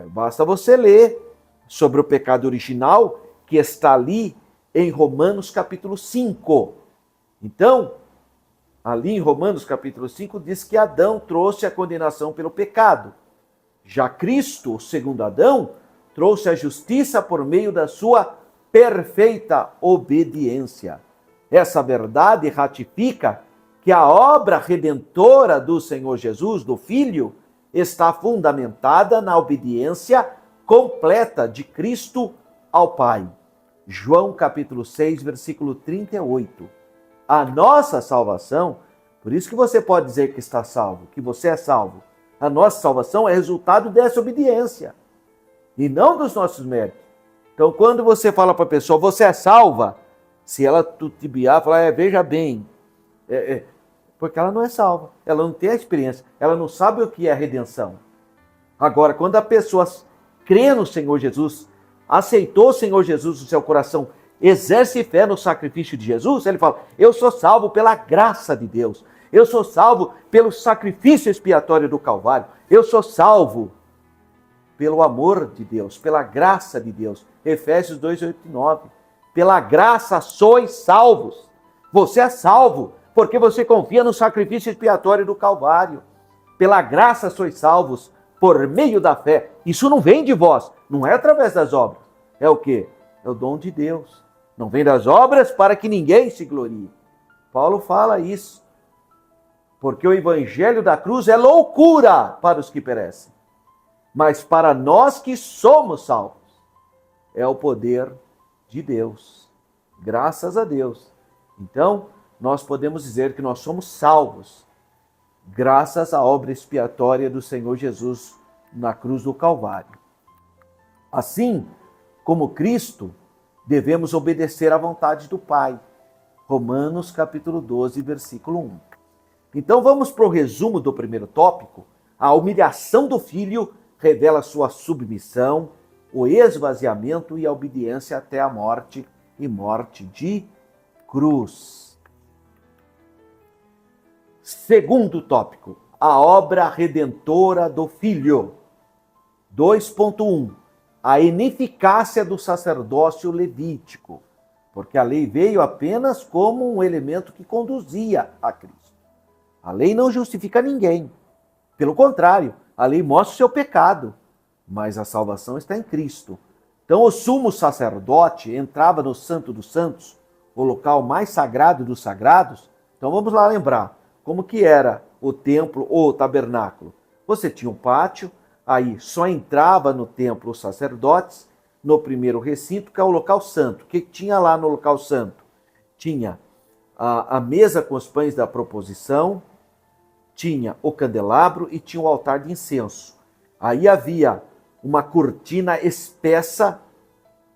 Basta você ler sobre o pecado original, que está ali em Romanos capítulo 5. Então, ali em Romanos capítulo 5, diz que Adão trouxe a condenação pelo pecado. Já Cristo, o segundo Adão, trouxe a justiça por meio da sua perfeita obediência. Essa verdade ratifica que a obra redentora do Senhor Jesus, do Filho, está fundamentada na obediência completa de Cristo ao Pai. João capítulo 6, versículo 38. A nossa salvação, por isso que você pode dizer que está salvo, que você é salvo. A nossa salvação é resultado dessa obediência e não dos nossos méritos. Então, quando você fala para a pessoa, você é salva, se ela titubear, falar, veja bem, porque ela não é salva, ela não tem a experiência, ela não sabe o que é redenção. Agora, quando a pessoa crê no Senhor Jesus, aceitou o Senhor Jesus no seu coração, exerce fé no sacrifício de Jesus, ele fala, eu sou salvo pela graça de Deus, eu sou salvo pelo sacrifício expiatório do Calvário, eu sou salvo pelo amor de Deus, pela graça de Deus. Efésios 2, 8 e 9. Pela graça sois salvos. Você é salvo porque você confia no sacrifício expiatório do Calvário. Pela graça sois salvos por meio da fé. Isso não vem de vós, não é através das obras. É o quê? É o dom de Deus. Não vem das obras para que ninguém se glorie. Paulo fala isso. Porque o evangelho da cruz é loucura para os que perecem. Mas para nós que somos salvos, é o poder de Deus. Graças a Deus. Então, nós podemos dizer que nós somos salvos, graças à obra expiatória do Senhor Jesus na cruz do Calvário. Assim como Cristo, devemos obedecer à vontade do Pai. Romanos capítulo 12, versículo 1. Então vamos para o resumo do primeiro tópico. A humilhação do Filho revela sua submissão, o esvaziamento e a obediência até a morte e morte de cruz. Segundo tópico, a obra redentora do Filho. 2.1. A ineficácia do sacerdócio levítico, porque a lei veio apenas como um elemento que conduzia a Cristo. A lei não justifica ninguém. Pelo contrário, a lei mostra o seu pecado, mas a salvação está em Cristo. Então o sumo sacerdote entrava no Santo dos Santos, o local mais sagrado dos sagrados. Então vamos lá lembrar como que era o templo ou o tabernáculo. Você tinha um pátio, aí só entrava no templo os sacerdotes, no primeiro recinto, que é o local santo. O que tinha lá no local santo? Tinha a mesa com os pães da proposição, tinha o candelabro e tinha o altar de incenso. Aí havia uma cortina espessa,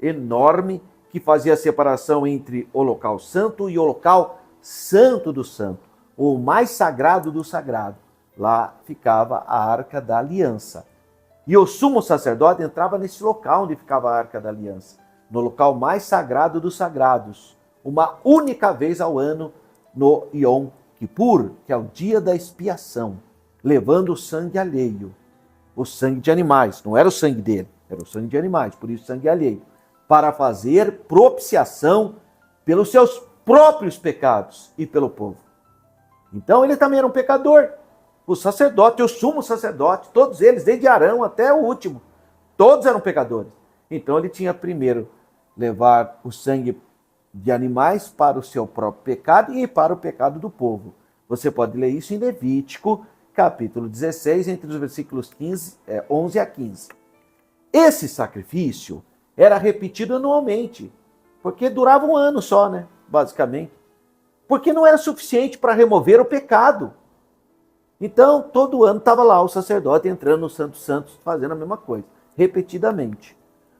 enorme, que fazia a separação entre o local santo e o local santo do santo, o mais sagrado do sagrado. Lá ficava a Arca da Aliança. E o sumo sacerdote entrava nesse local onde ficava a Arca da Aliança, no local mais sagrado dos sagrados, uma única vez ao ano, no Yom Kippur, que é o dia da expiação, levando o sangue alheio, o sangue de animais, não era o sangue dele, era o sangue de animais, por isso sangue alheio, para fazer propiciação pelos seus próprios pecados e pelo povo. Então ele também era um pecador. O sacerdote, o sumo sacerdote, todos eles, desde Arão até o último, todos eram pecadores. Então ele tinha primeiro levar o sangue de animais para o seu próprio pecado e para o pecado do povo. Você pode ler isso em Levítico, capítulo 16, entre os versículos 11 a 15. Esse sacrifício era repetido anualmente, porque durava um ano só, basicamente. Porque não era suficiente para remover o pecado. Então, todo ano estava lá o sacerdote entrando no Santo Santos, fazendo a mesma coisa, repetidamente.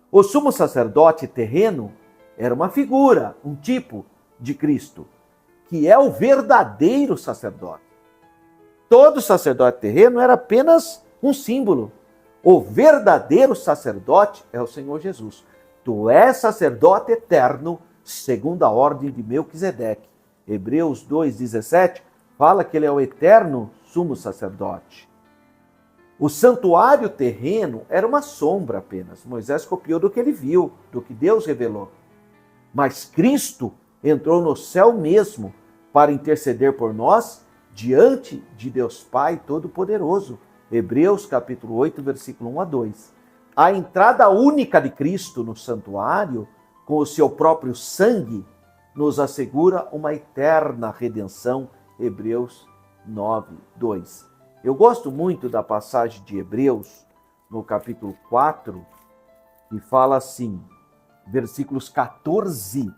O sumo sacerdote terreno era uma figura, um tipo de Cristo, que é o verdadeiro sacerdote. Todo sacerdote terreno era apenas um símbolo. O verdadeiro sacerdote é o Senhor Jesus. Tu és sacerdote eterno, segundo a ordem de Melquisedeque. Hebreus 2,17 fala que ele é o eterno sumo sacerdote. O santuário terreno era uma sombra apenas. Moisés copiou do que ele viu, do que Deus revelou. Mas Cristo entrou no céu mesmo para interceder por nós diante de Deus Pai Todo-Poderoso. Hebreus capítulo 8, versículo 1 a 2. A entrada única de Cristo no santuário, com o seu próprio sangue, nos assegura uma eterna redenção. Hebreus 9, 2. Eu gosto muito da passagem de Hebreus, no capítulo 4, que fala assim: versículos 14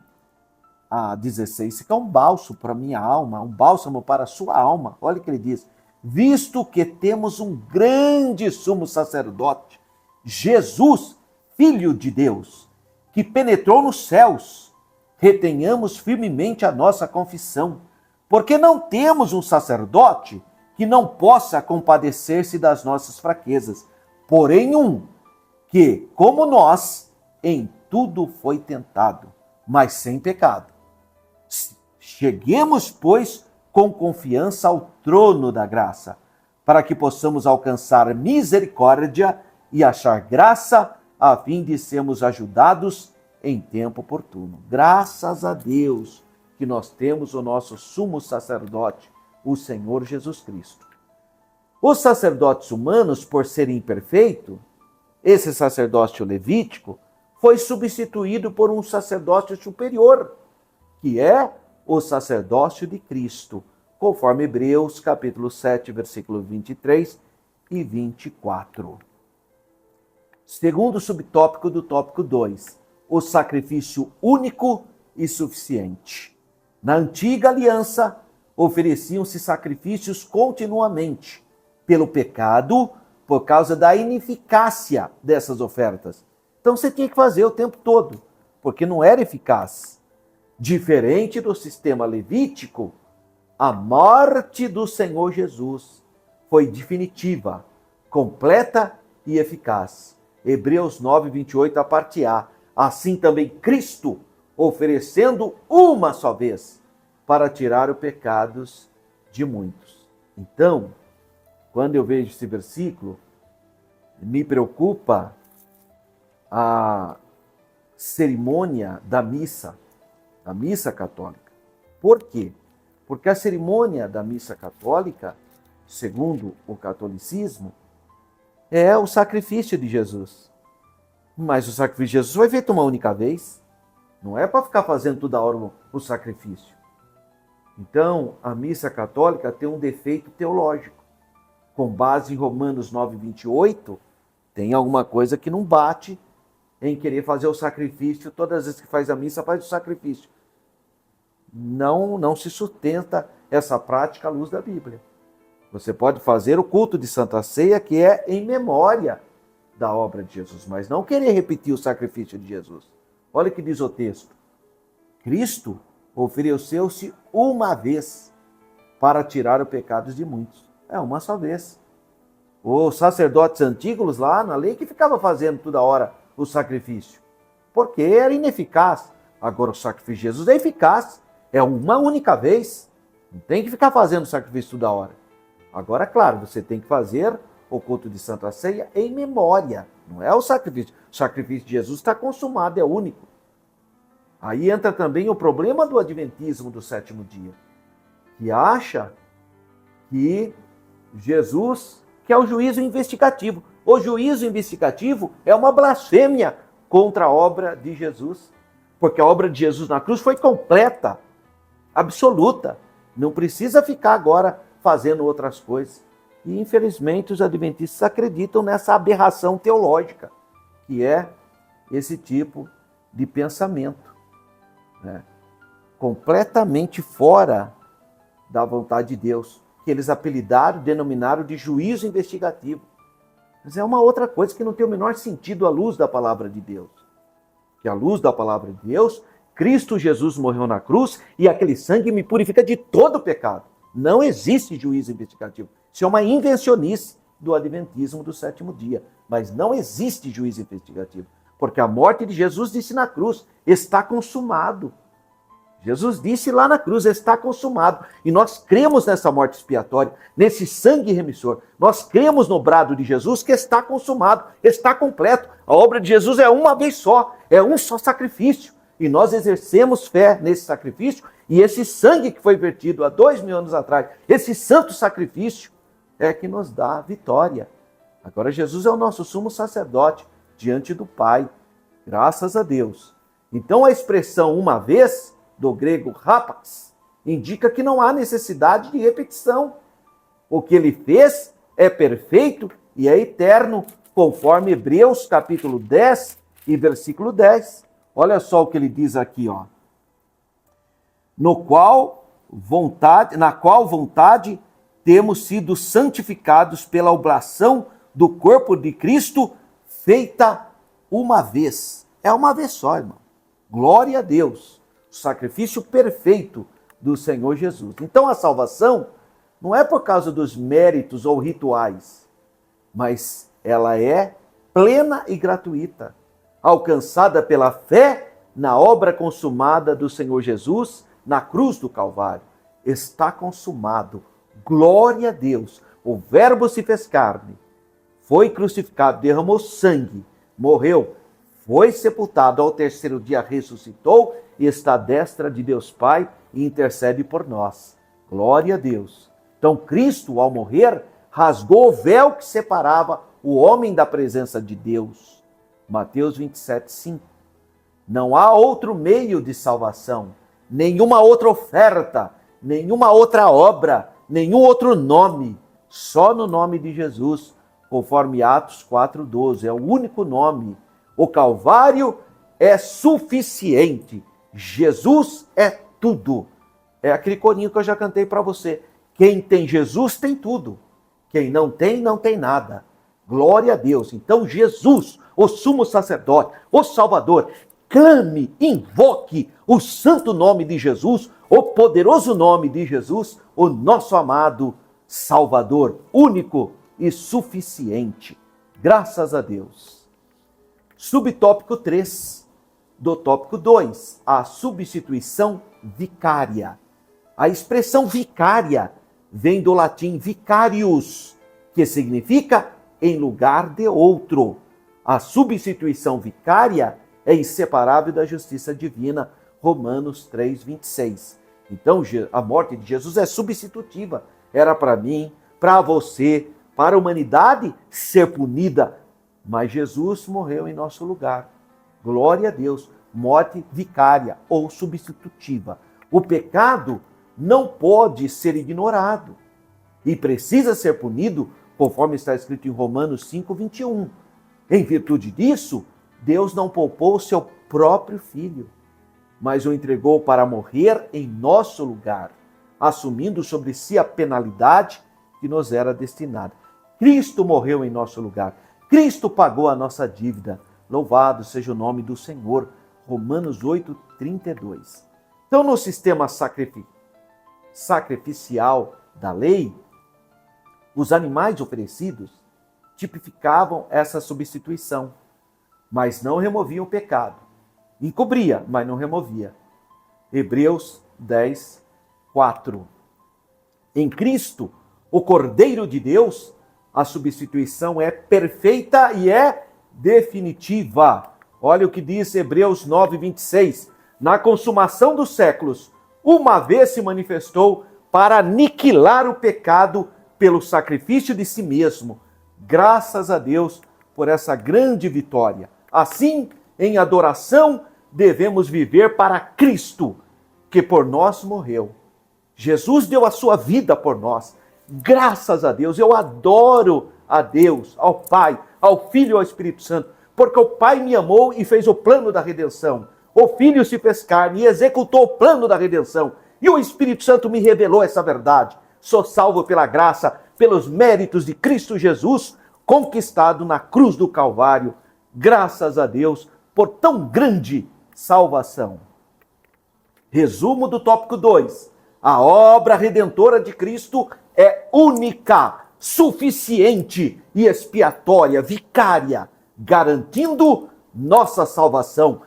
a 16. Isso aqui é um bálsamo para a minha alma, um bálsamo para a sua alma. Olha o que ele diz. Visto que temos um grande sumo sacerdote, Jesus, Filho de Deus, que penetrou nos céus, retenhamos firmemente a nossa confissão, porque não temos um sacerdote que não possa compadecer-se das nossas fraquezas, porém um que, como nós, em tudo foi tentado, mas sem pecado. Cheguemos, pois, com confiança ao trono da graça, para que possamos alcançar misericórdia e achar graça, a fim de sermos ajudados em tempo oportuno. Graças a Deus que nós temos o nosso sumo sacerdote, o Senhor Jesus Cristo. Os sacerdotes humanos, por serem imperfeitos, esse sacerdócio levítico foi substituído por um sacerdócio superior, que é o sacerdócio de Cristo, conforme Hebreus capítulo 7, versículo 23 e 24. Segundo subtópico do tópico 2, o sacrifício único e suficiente. Na antiga aliança, ofereciam-se sacrifícios continuamente pelo pecado, por causa da ineficácia dessas ofertas. Então você tinha que fazer o tempo todo, porque não era eficaz. Diferente do sistema levítico, a morte do Senhor Jesus foi definitiva, completa e eficaz. Hebreus 9, 28, a parte A. Assim também Cristo, oferecendo uma só vez, para tirar os pecados de muitos. Então, quando eu vejo esse versículo, me preocupa a cerimônia da missa católica. Por quê? Porque a cerimônia da missa católica, segundo o catolicismo, é o sacrifício de Jesus. Mas o sacrifício de Jesus foi feito uma única vez. Não é para ficar fazendo toda hora o sacrifício. Então, a missa católica tem um defeito teológico. Com base em Romanos 9, 28, tem alguma coisa que não bate em querer fazer o sacrifício. Todas as vezes que faz a missa, faz o sacrifício. Não se sustenta essa prática à luz da Bíblia. Você pode fazer o culto de Santa Ceia, que é em memória da obra de Jesus, mas não querer repetir o sacrifício de Jesus. Olha o que diz o texto. Cristo ofereceu-se uma vez para tirar os pecados de muitos. É uma só vez. Os sacerdotes antigos lá na lei que ficavam fazendo toda hora o sacrifício, porque era ineficaz. Agora o sacrifício de Jesus é eficaz, é uma única vez. Não tem que ficar fazendo o sacrifício toda hora. Agora, claro, você tem que fazer o culto de Santa Ceia em memória, não é o sacrifício. O sacrifício de Jesus está consumado, é único. Aí entra também o problema do adventismo do sétimo dia, que acha que Jesus quer o juízo investigativo. O juízo investigativo é uma blasfêmia contra a obra de Jesus, porque a obra de Jesus na cruz foi completa, absoluta. Não precisa ficar agora fazendo outras coisas. E, infelizmente, os adventistas acreditam nessa aberração teológica, que é esse tipo de pensamento, né? Completamente fora da vontade de Deus, que eles apelidaram, denominaram de juízo investigativo. Mas é uma outra coisa que não tem o menor sentido à luz da palavra de Deus. Que à luz da palavra de Deus, Cristo Jesus morreu na cruz e aquele sangue me purifica de todo pecado. Não existe juízo investigativo. Isso é uma invencionice do adventismo do sétimo dia. Mas não existe juízo investigativo. Porque a morte de Jesus disse na cruz, está consumado. Jesus disse lá na cruz, está consumado. E nós cremos nessa morte expiatória, nesse sangue remissor. Nós cremos no brado de Jesus que está consumado, está completo. A obra de Jesus é uma vez só, é um só sacrifício. E nós exercemos fé nesse sacrifício, e esse sangue que foi vertido há 2000 anos atrás, esse santo sacrifício, é que nos dá a vitória. Agora Jesus é o nosso sumo sacerdote diante do Pai, graças a Deus. Então a expressão uma vez, do grego rapax, indica que não há necessidade de repetição. O que ele fez é perfeito e é eterno, conforme Hebreus capítulo 10 e versículo 10. Olha só o que ele diz aqui, ó. Na qual vontade temos sido santificados pela oblação do corpo de Cristo, feita uma vez. É uma vez só, irmão. Glória a Deus. O sacrifício perfeito do Senhor Jesus. Então a salvação não é por causa dos méritos ou rituais, mas ela é plena e gratuita, alcançada pela fé na obra consumada do Senhor Jesus na cruz do Calvário. Está consumado. Glória a Deus. O Verbo se fez carne, foi crucificado, derramou sangue, morreu, foi sepultado, ao terceiro dia ressuscitou e está à destra de Deus Pai e intercede por nós. Glória a Deus. Então Cristo, ao morrer, rasgou o véu que separava o homem da presença de Deus. Mateus 27, 5. Não há outro meio de salvação, nenhuma outra oferta, nenhuma outra obra, nenhum outro nome, só no nome de Jesus, conforme Atos 4,12. É o único nome. O Calvário é suficiente. Jesus é tudo. É aquele corinho que eu já cantei para você. Quem tem Jesus tem tudo. Quem não tem, não tem nada. Glória a Deus. Então Jesus, o sumo sacerdote, o Salvador, clame, invoque o santo nome de Jesus, o poderoso nome de Jesus, o nosso amado Salvador, único e suficiente. Graças a Deus. Subtópico 3 do tópico 2, a substituição vicária. A expressão vicária vem do latim vicarius, que significa em lugar de outro. A substituição vicária é inseparável da justiça divina, Romanos 3:26. Então, a morte de Jesus é substitutiva. Era para mim, para você, para a humanidade ser punida, mas Jesus morreu em nosso lugar. Glória a Deus. Morte vicária ou substitutiva. O pecado não pode ser ignorado e precisa ser punido, conforme está escrito em Romanos 5:21. Em virtude disso, Deus não poupou o seu próprio Filho, mas o entregou para morrer em nosso lugar, assumindo sobre si a penalidade que nos era destinada. Cristo morreu em nosso lugar. Cristo pagou a nossa dívida. Louvado seja o nome do Senhor. Romanos 8:32. Então, no sistema sacrificial da lei, os animais oferecidos tipificavam essa substituição, mas não removiam o pecado. Encobria, mas não removia. Hebreus 10:4. Em Cristo, o Cordeiro de Deus, a substituição é perfeita e é definitiva. Olha o que diz Hebreus 9:26. Na consumação dos séculos, uma vez se manifestou para aniquilar o pecado pelo sacrifício de si mesmo. Graças a Deus por essa grande vitória. Assim, em adoração, devemos viver para Cristo, que por nós morreu. Jesus deu a sua vida por nós. Graças a Deus, eu adoro a Deus, ao Pai, ao Filho e ao Espírito Santo, porque o Pai me amou e fez o plano da redenção. O Filho se fez carne e executou o plano da redenção. E o Espírito Santo me revelou essa verdade. Sou salvo pela graça, pelos méritos de Cristo Jesus, conquistado na cruz do Calvário. Graças a Deus por tão grande salvação. Resumo do tópico 2. A obra redentora de Cristo é única, suficiente e expiatória, vicária, garantindo nossa salvação.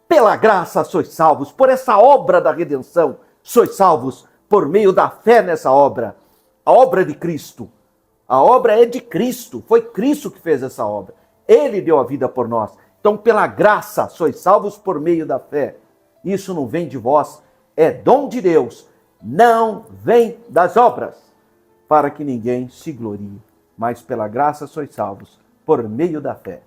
Pela graça sois salvos, por essa obra da redenção, sois salvos por meio da fé nessa obra. A obra de Cristo. A obra é de Cristo, foi Cristo que fez essa obra. Ele deu a vida por nós. Então, pela graça, sois salvos por meio da fé. Isso não vem de vós, é dom de Deus. Não vem das obras, para que ninguém se glorie. Mas pela graça sois salvos por meio da fé.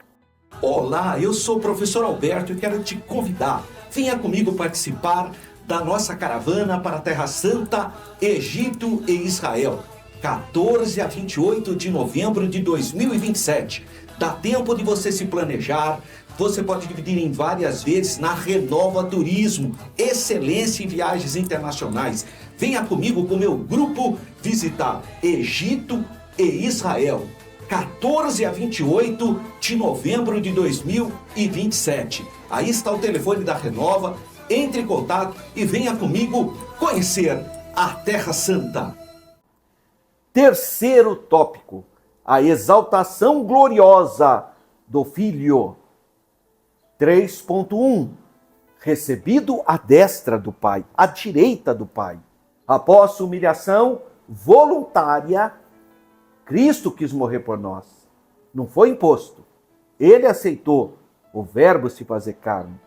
Olá, eu sou o professor Alberto e quero te convidar. Venha comigo participar da nossa caravana para a Terra Santa, Egito e Israel. 14 a 28 de novembro de 2027. Dá tempo de você se planejar. Você pode dividir em várias vezes na Renova Turismo, excelência em viagens internacionais. Venha comigo com o meu grupo visitar Egito e Israel, 14 a 28 de novembro de 2027. Aí está o telefone da Renova, entre em contato e venha comigo conhecer a Terra Santa. Terceiro tópico, a exaltação gloriosa do Filho. 3.1 Recebido à destra do Pai, à direita do Pai. Após sua humilhação voluntária, Cristo quis morrer por nós. Não foi imposto. Ele aceitou o Verbo se fazer carne.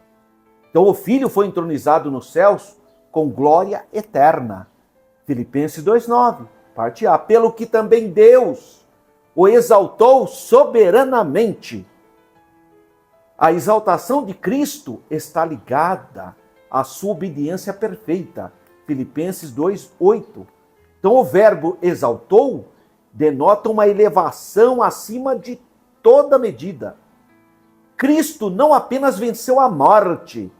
Então o Filho foi entronizado nos céus com glória eterna. Filipenses 2:9, parte A. Pelo que também Deus o exaltou soberanamente. A exaltação de Cristo está ligada à sua obediência perfeita. Filipenses 2:8. Então o verbo exaltou denota uma elevação acima de toda medida. Cristo não apenas venceu a morte,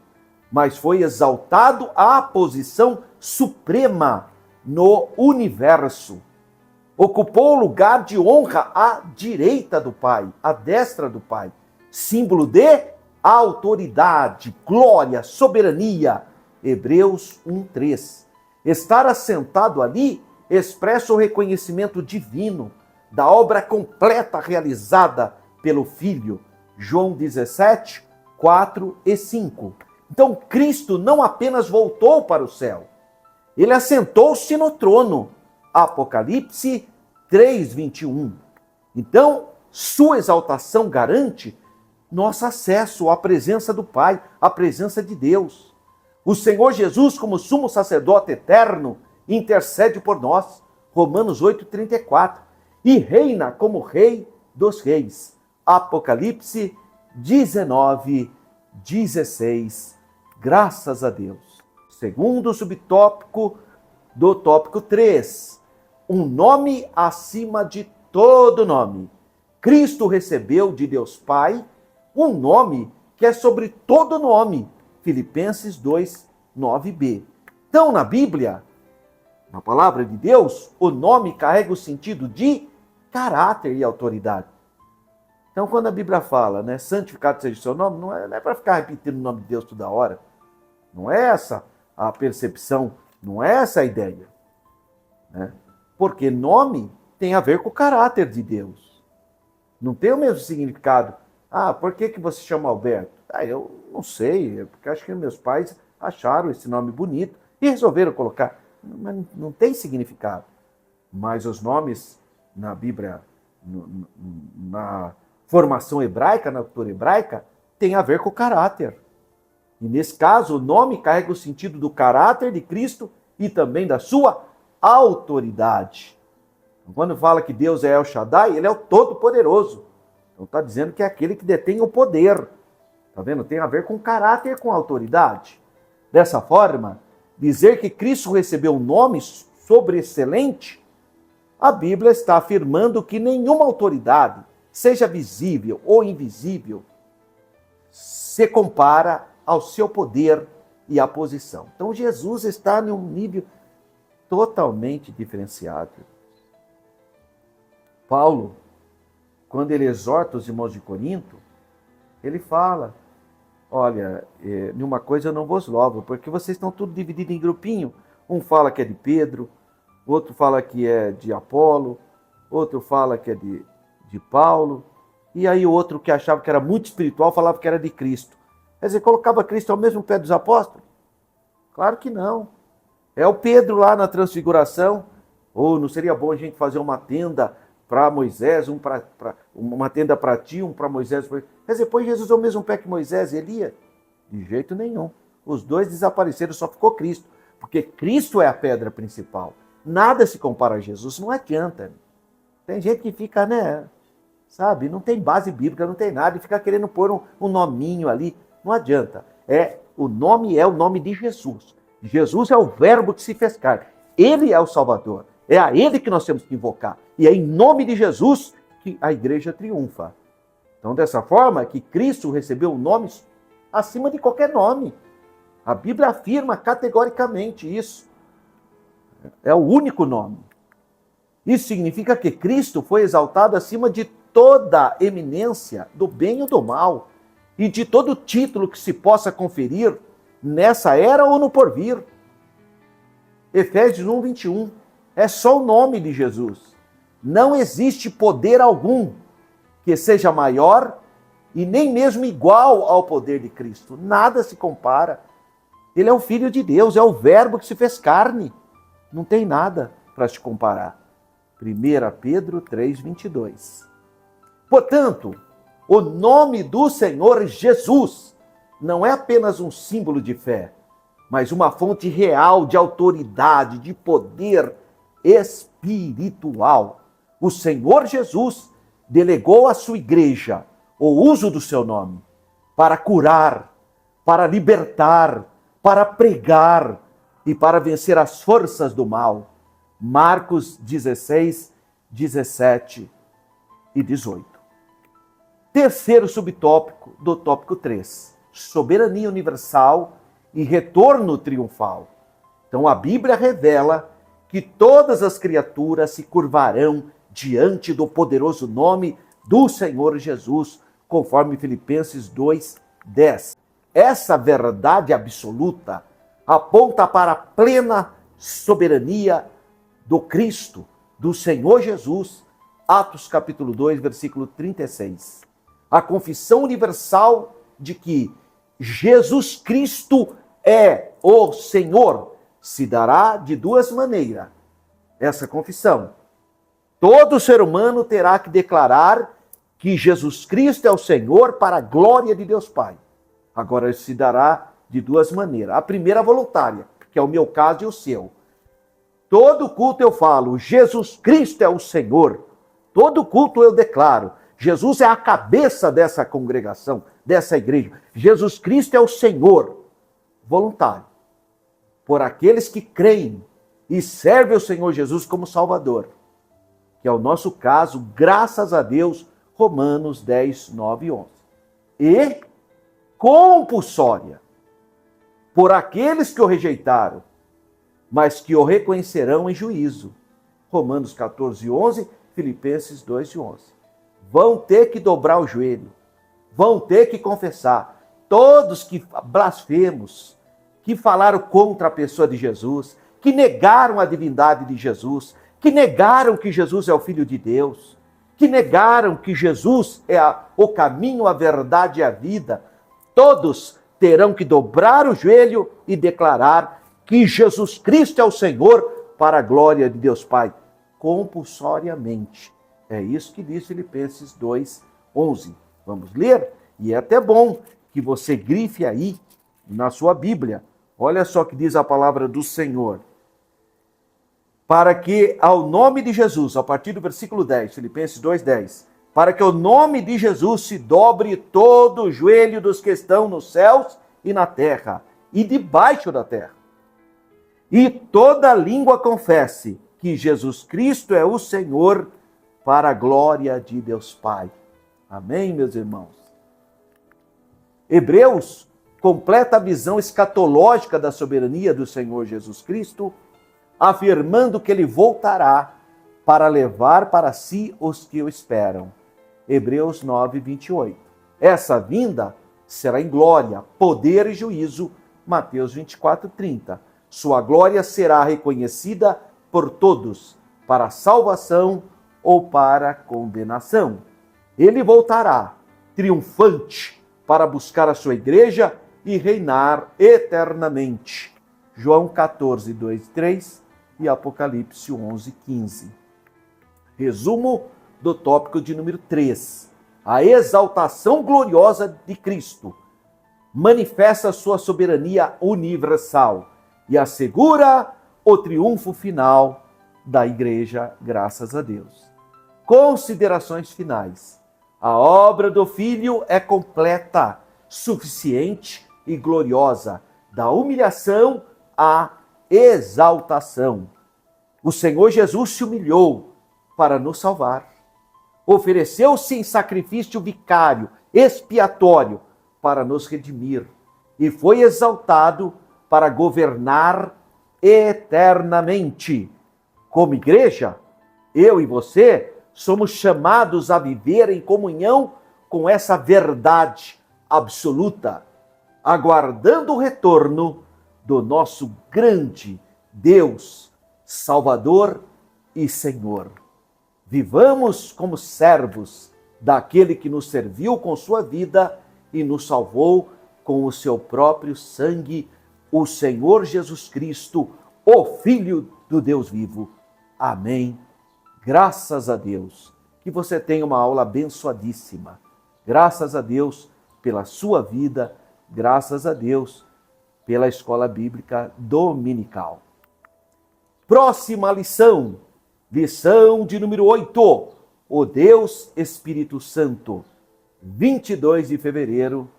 mas foi exaltado à posição suprema no universo. Ocupou o lugar de honra à direita do Pai, à destra do Pai. Símbolo de autoridade, glória, soberania. Hebreus 1:3. Estar assentado ali expressa o reconhecimento divino da obra completa realizada pelo Filho. João 17:4 e 5. Então Cristo não apenas voltou para o céu, ele assentou-se no trono. Apocalipse 3:21. Então, sua exaltação garante nosso acesso à presença do Pai, à presença de Deus. O Senhor Jesus, como sumo sacerdote eterno, intercede por nós. Romanos 8:34. E reina como Rei dos Reis. Apocalipse 19:16. Graças a Deus. Segundo subtópico do tópico 3. Um nome acima de todo nome. Cristo recebeu de Deus Pai um nome que é sobre todo nome. Filipenses 2:9b. Então, na Bíblia, na palavra de Deus, o nome carrega o sentido de caráter e autoridade. Então, quando a Bíblia fala, né, santificado seja o seu nome, não é para ficar repetindo o nome de Deus toda hora. Não é essa a percepção, não é essa a ideia. Né? Porque nome tem a ver com o caráter de Deus. Não tem o mesmo significado. Ah, por que você chama Alberto? Ah, eu não sei, porque acho que meus pais acharam esse nome bonito e resolveram colocar. Mas não tem significado. Mas os nomes na Bíblia, na formação hebraica, na cultura hebraica, tem a ver com o caráter. E nesse caso, o nome carrega o sentido do caráter de Cristo e também da sua autoridade. Quando fala que Deus é El Shaddai, ele é o Todo-Poderoso. Então está dizendo que é aquele que detém o poder. Está vendo? Tem a ver com caráter e com autoridade. Dessa forma, dizer que Cristo recebeu um nome sobreexcelente, a Bíblia está afirmando que nenhuma autoridade, seja visível ou invisível, se compara ao seu poder e à posição. Então Jesus está em um nível totalmente diferenciado. Paulo, quando ele exorta os irmãos de Corinto, ele fala, olha, numa coisa eu não vos louvo, porque vocês estão tudo divididos em grupinho. Um fala que é de Pedro, outro fala que é de Apolo, outro fala que é de Paulo, e aí o outro que achava que era muito espiritual falava que era de Cristo. Quer dizer, colocava Cristo ao mesmo pé dos apóstolos? Claro que não. É o Pedro lá na transfiguração, ou não seria bom a gente fazer uma tenda para Moisés, uma tenda para ti, um para Moisés. Quer dizer, põe Jesus ao mesmo pé que Moisés e Elias? De jeito nenhum. Os dois desapareceram, só ficou Cristo. Porque Cristo é a pedra principal. Nada se compara a Jesus, não adianta. Tem gente que fica, né, sabe, não tem base bíblica, não tem nada, e fica querendo pôr um nominho ali. Não adianta. O nome é o nome de Jesus. Jesus é o verbo que se fez carne. Ele é o Salvador. É a ele que nós temos que invocar. E é em nome de Jesus que a igreja triunfa. Então, dessa forma, que Cristo recebeu um nome acima de qualquer nome. A Bíblia afirma categoricamente isso. É o único nome. Isso significa que Cristo foi exaltado acima de toda eminência do bem ou do mal e de todo título que se possa conferir nessa era ou no porvir. Efésios 1, 21. É só o nome de Jesus. Não existe poder algum que seja maior e nem mesmo igual ao poder de Cristo. Nada se compara. Ele é o Filho de Deus, é o Verbo que se fez carne. Não tem nada para se comparar. 1 Pedro 3, 22. Portanto, o nome do Senhor Jesus não é apenas um símbolo de fé, mas uma fonte real de autoridade, de poder espiritual. O Senhor Jesus delegou à sua igreja o uso do seu nome para curar, para libertar, para pregar e para vencer as forças do mal. Marcos 16, 17 e 18. Terceiro subtópico do tópico 3. Soberania universal e retorno triunfal. Então a Bíblia revela que todas as criaturas se curvarão diante do poderoso nome do Senhor Jesus, conforme Filipenses 2, 10. Essa verdade absoluta aponta para a plena soberania do Cristo, do Senhor Jesus. Atos capítulo 2, versículo 36. A confissão universal de que Jesus Cristo é o Senhor se dará de duas maneiras. Essa confissão. Todo ser humano terá que declarar que Jesus Cristo é o Senhor para a glória de Deus Pai. Agora, se dará de duas maneiras. A primeira voluntária, que é o meu caso e o seu. Todo culto eu falo, Jesus Cristo é o Senhor. Todo culto eu declaro, Jesus é a cabeça dessa congregação, dessa igreja. Jesus Cristo é o Senhor. Voluntário. Por aqueles que creem e servem o Senhor Jesus como Salvador. Que é o nosso caso, graças a Deus, Romanos 10, 9 e 11. E compulsória. Por aqueles que o rejeitaram, mas que o reconhecerão em juízo. Romanos 14, 11, Filipenses 2 e 11. Vão ter que dobrar o joelho, vão ter que confessar. Todos que blasfemos, que falaram contra a pessoa de Jesus, que negaram a divindade de Jesus, que negaram que Jesus é o Filho de Deus, que negaram que Jesus é o caminho, a verdade e a vida, todos terão que dobrar o joelho e declarar que Jesus Cristo é o Senhor para a glória de Deus Pai, compulsoriamente. É isso que diz Filipenses 2, 11. Vamos ler? E é até bom que você grife aí na sua Bíblia. Olha só o que diz a palavra do Senhor. Para que ao nome de Jesus, a partir do versículo 10, Filipenses 2, 10, para que o nome de Jesus se dobre todo o joelho dos que estão nos céus e na terra, e debaixo da terra. E toda língua confesse que Jesus Cristo é o Senhor, para a glória de Deus Pai. Amém, meus irmãos? Hebreus completa a visão escatológica da soberania do Senhor Jesus Cristo, afirmando que ele voltará para levar para si os que o esperam. Hebreus 9, 28. Essa vinda será em glória, poder e juízo. Mateus 24, 30. Sua glória será reconhecida por todos, para a salvação ou para a condenação. Ele voltará triunfante para buscar a sua igreja e reinar eternamente. João 14, 2, 3 e Apocalipse 11, 15. Resumo do tópico de número 3. A exaltação gloriosa de Cristo manifesta sua soberania universal e assegura o triunfo final da igreja, graças a Deus. Considerações finais. A obra do Filho é completa, suficiente e gloriosa, da humilhação à exaltação. O Senhor Jesus se humilhou para nos salvar. ofereceu-se em sacrifício vicário, expiatório, para nos redimir, e foi exaltado para governar eternamente. Como igreja, eu e você somos chamados a viver em comunhão com essa verdade absoluta, aguardando o retorno do nosso grande Deus, Salvador e Senhor. Vivamos como servos daquele que nos serviu com sua vida e nos salvou com o seu próprio sangue, o Senhor Jesus Cristo, o Filho do Deus vivo. Amém. Graças a Deus. Que você tenha uma aula abençoadíssima. Graças a Deus pela sua vida. Graças a Deus pela Escola Bíblica Dominical. Próxima lição. Lição de número 8. O Deus Espírito Santo. 22 de fevereiro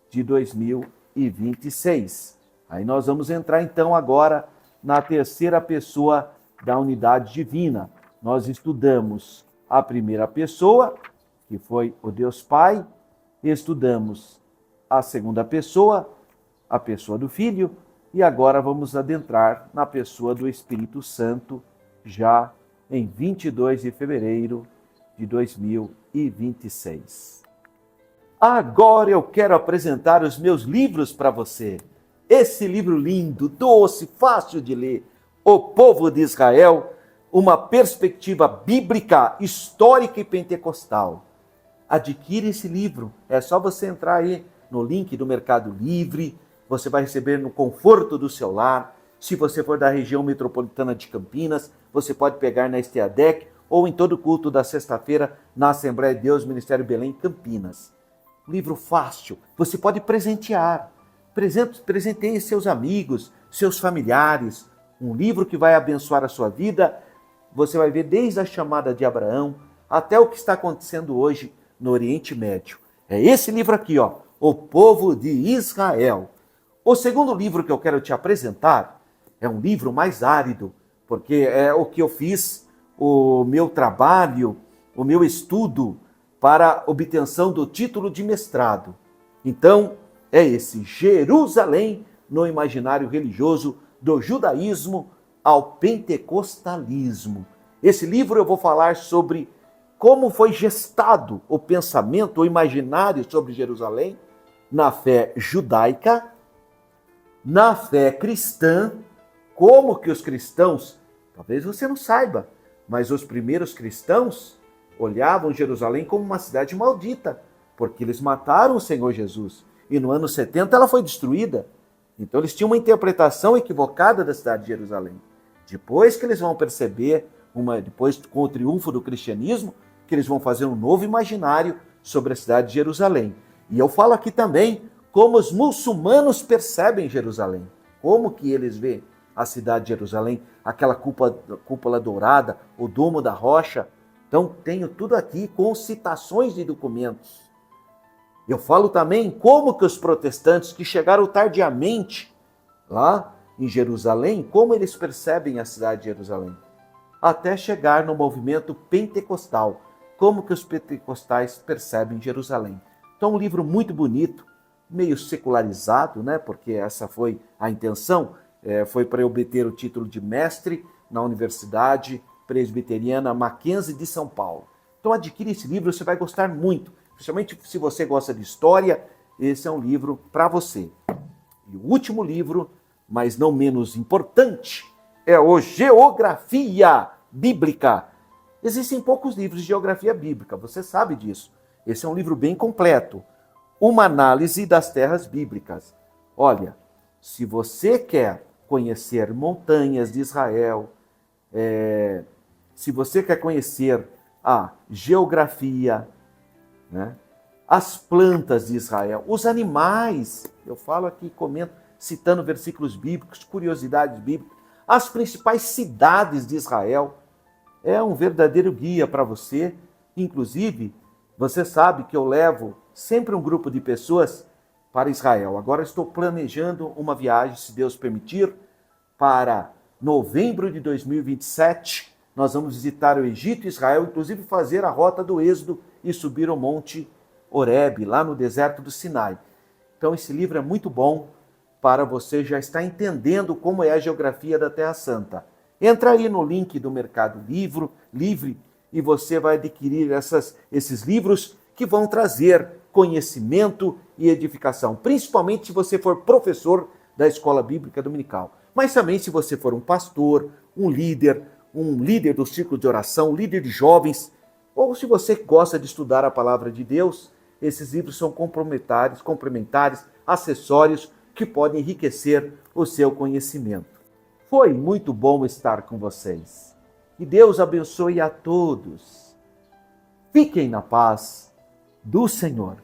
de 2026. Aí nós vamos entrar então agora na terceira pessoa da unidade divina. Nós estudamos a primeira pessoa, que foi o Deus Pai, estudamos a segunda pessoa, a pessoa do Filho, e agora vamos adentrar na pessoa do Espírito Santo, já em 22 de fevereiro de 2026. Agora eu quero apresentar os meus livros para você. Esse livro lindo, doce, fácil de ler, O Povo de Israel, uma perspectiva bíblica, histórica e pentecostal. Adquire esse livro, é só você entrar aí no link do Mercado Livre, você vai receber no conforto do seu lar. Se você for da região metropolitana de Campinas, você pode pegar na Esteadec ou em todo culto da sexta-feira na Assembleia de Deus, Ministério Belém, Campinas. Livro fácil, você pode presentear. Presenteie seus amigos, seus familiares. Um livro que vai abençoar a sua vida. Você vai ver desde a chamada de Abraão até o que está acontecendo hoje no Oriente Médio. É esse livro aqui, ó, O Povo de Israel. O segundo livro que eu quero te apresentar é um livro mais árido, porque é o que eu fiz, o meu trabalho, o meu estudo para obtenção do título de mestrado. Então, é esse, Jerusalém no imaginário religioso do judaísmo ao pentecostalismo. Esse livro eu vou falar sobre como foi gestado o pensamento, o imaginário sobre Jerusalém na fé judaica, na fé cristã, como que os cristãos, talvez você não saiba, mas os primeiros cristãos olhavam Jerusalém como uma cidade maldita, porque eles mataram o Senhor Jesus. E no ano 70 ela foi destruída. Então eles tinham uma interpretação equivocada da cidade de Jerusalém. Depois que eles vão perceber, depois com o triunfo do cristianismo, que eles vão fazer um novo imaginário sobre a cidade de Jerusalém. E eu falo aqui também como os muçulmanos percebem Jerusalém. Como que eles veem a cidade de Jerusalém, aquela cúpula dourada, o domo da rocha. Então tenho tudo aqui com citações de documentos. Eu falo também como que os protestantes que chegaram tardiamente lá em Jerusalém, como eles percebem a cidade de Jerusalém, até chegar no movimento pentecostal, como que os pentecostais percebem Jerusalém. Então um livro muito bonito, meio secularizado, né? Porque essa foi a intenção, foi para eu obter o título de mestre na Universidade Presbiteriana Mackenzie de São Paulo. Então adquire esse livro, você vai gostar muito. Principalmente se você gosta de história, esse é um livro para você. E o último livro, mas não menos importante, é o Geografia Bíblica. Existem poucos livros de geografia bíblica, você sabe disso. Esse é um livro bem completo. Uma análise das terras bíblicas. Olha, se você quer conhecer montanhas de Israel, se você quer conhecer a geografia, né? As plantas de Israel, os animais, eu falo aqui, comento, citando versículos bíblicos, curiosidades bíblicas, as principais cidades de Israel, é um verdadeiro guia para você. Inclusive, você sabe que eu levo sempre um grupo de pessoas para Israel. Agora estou planejando uma viagem, se Deus permitir, para novembro de 2027, Nós vamos visitar o Egito e Israel, inclusive fazer a rota do Êxodo e subir ao Monte Horebe, lá no deserto do Sinai. Então esse livro é muito bom para você já estar entendendo como é a geografia da Terra Santa. Entra aí no link do Mercado Livre e você vai adquirir esses livros que vão trazer conhecimento e edificação, principalmente se você for professor da Escola Bíblica Dominical. Mas também se você for um pastor, um líder do círculo de oração, um líder de jovens, ou se você gosta de estudar a palavra de Deus, esses livros são complementares, acessórios que podem enriquecer o seu conhecimento. Foi muito bom estar com vocês. Que Deus abençoe a todos. Fiquem na paz do Senhor.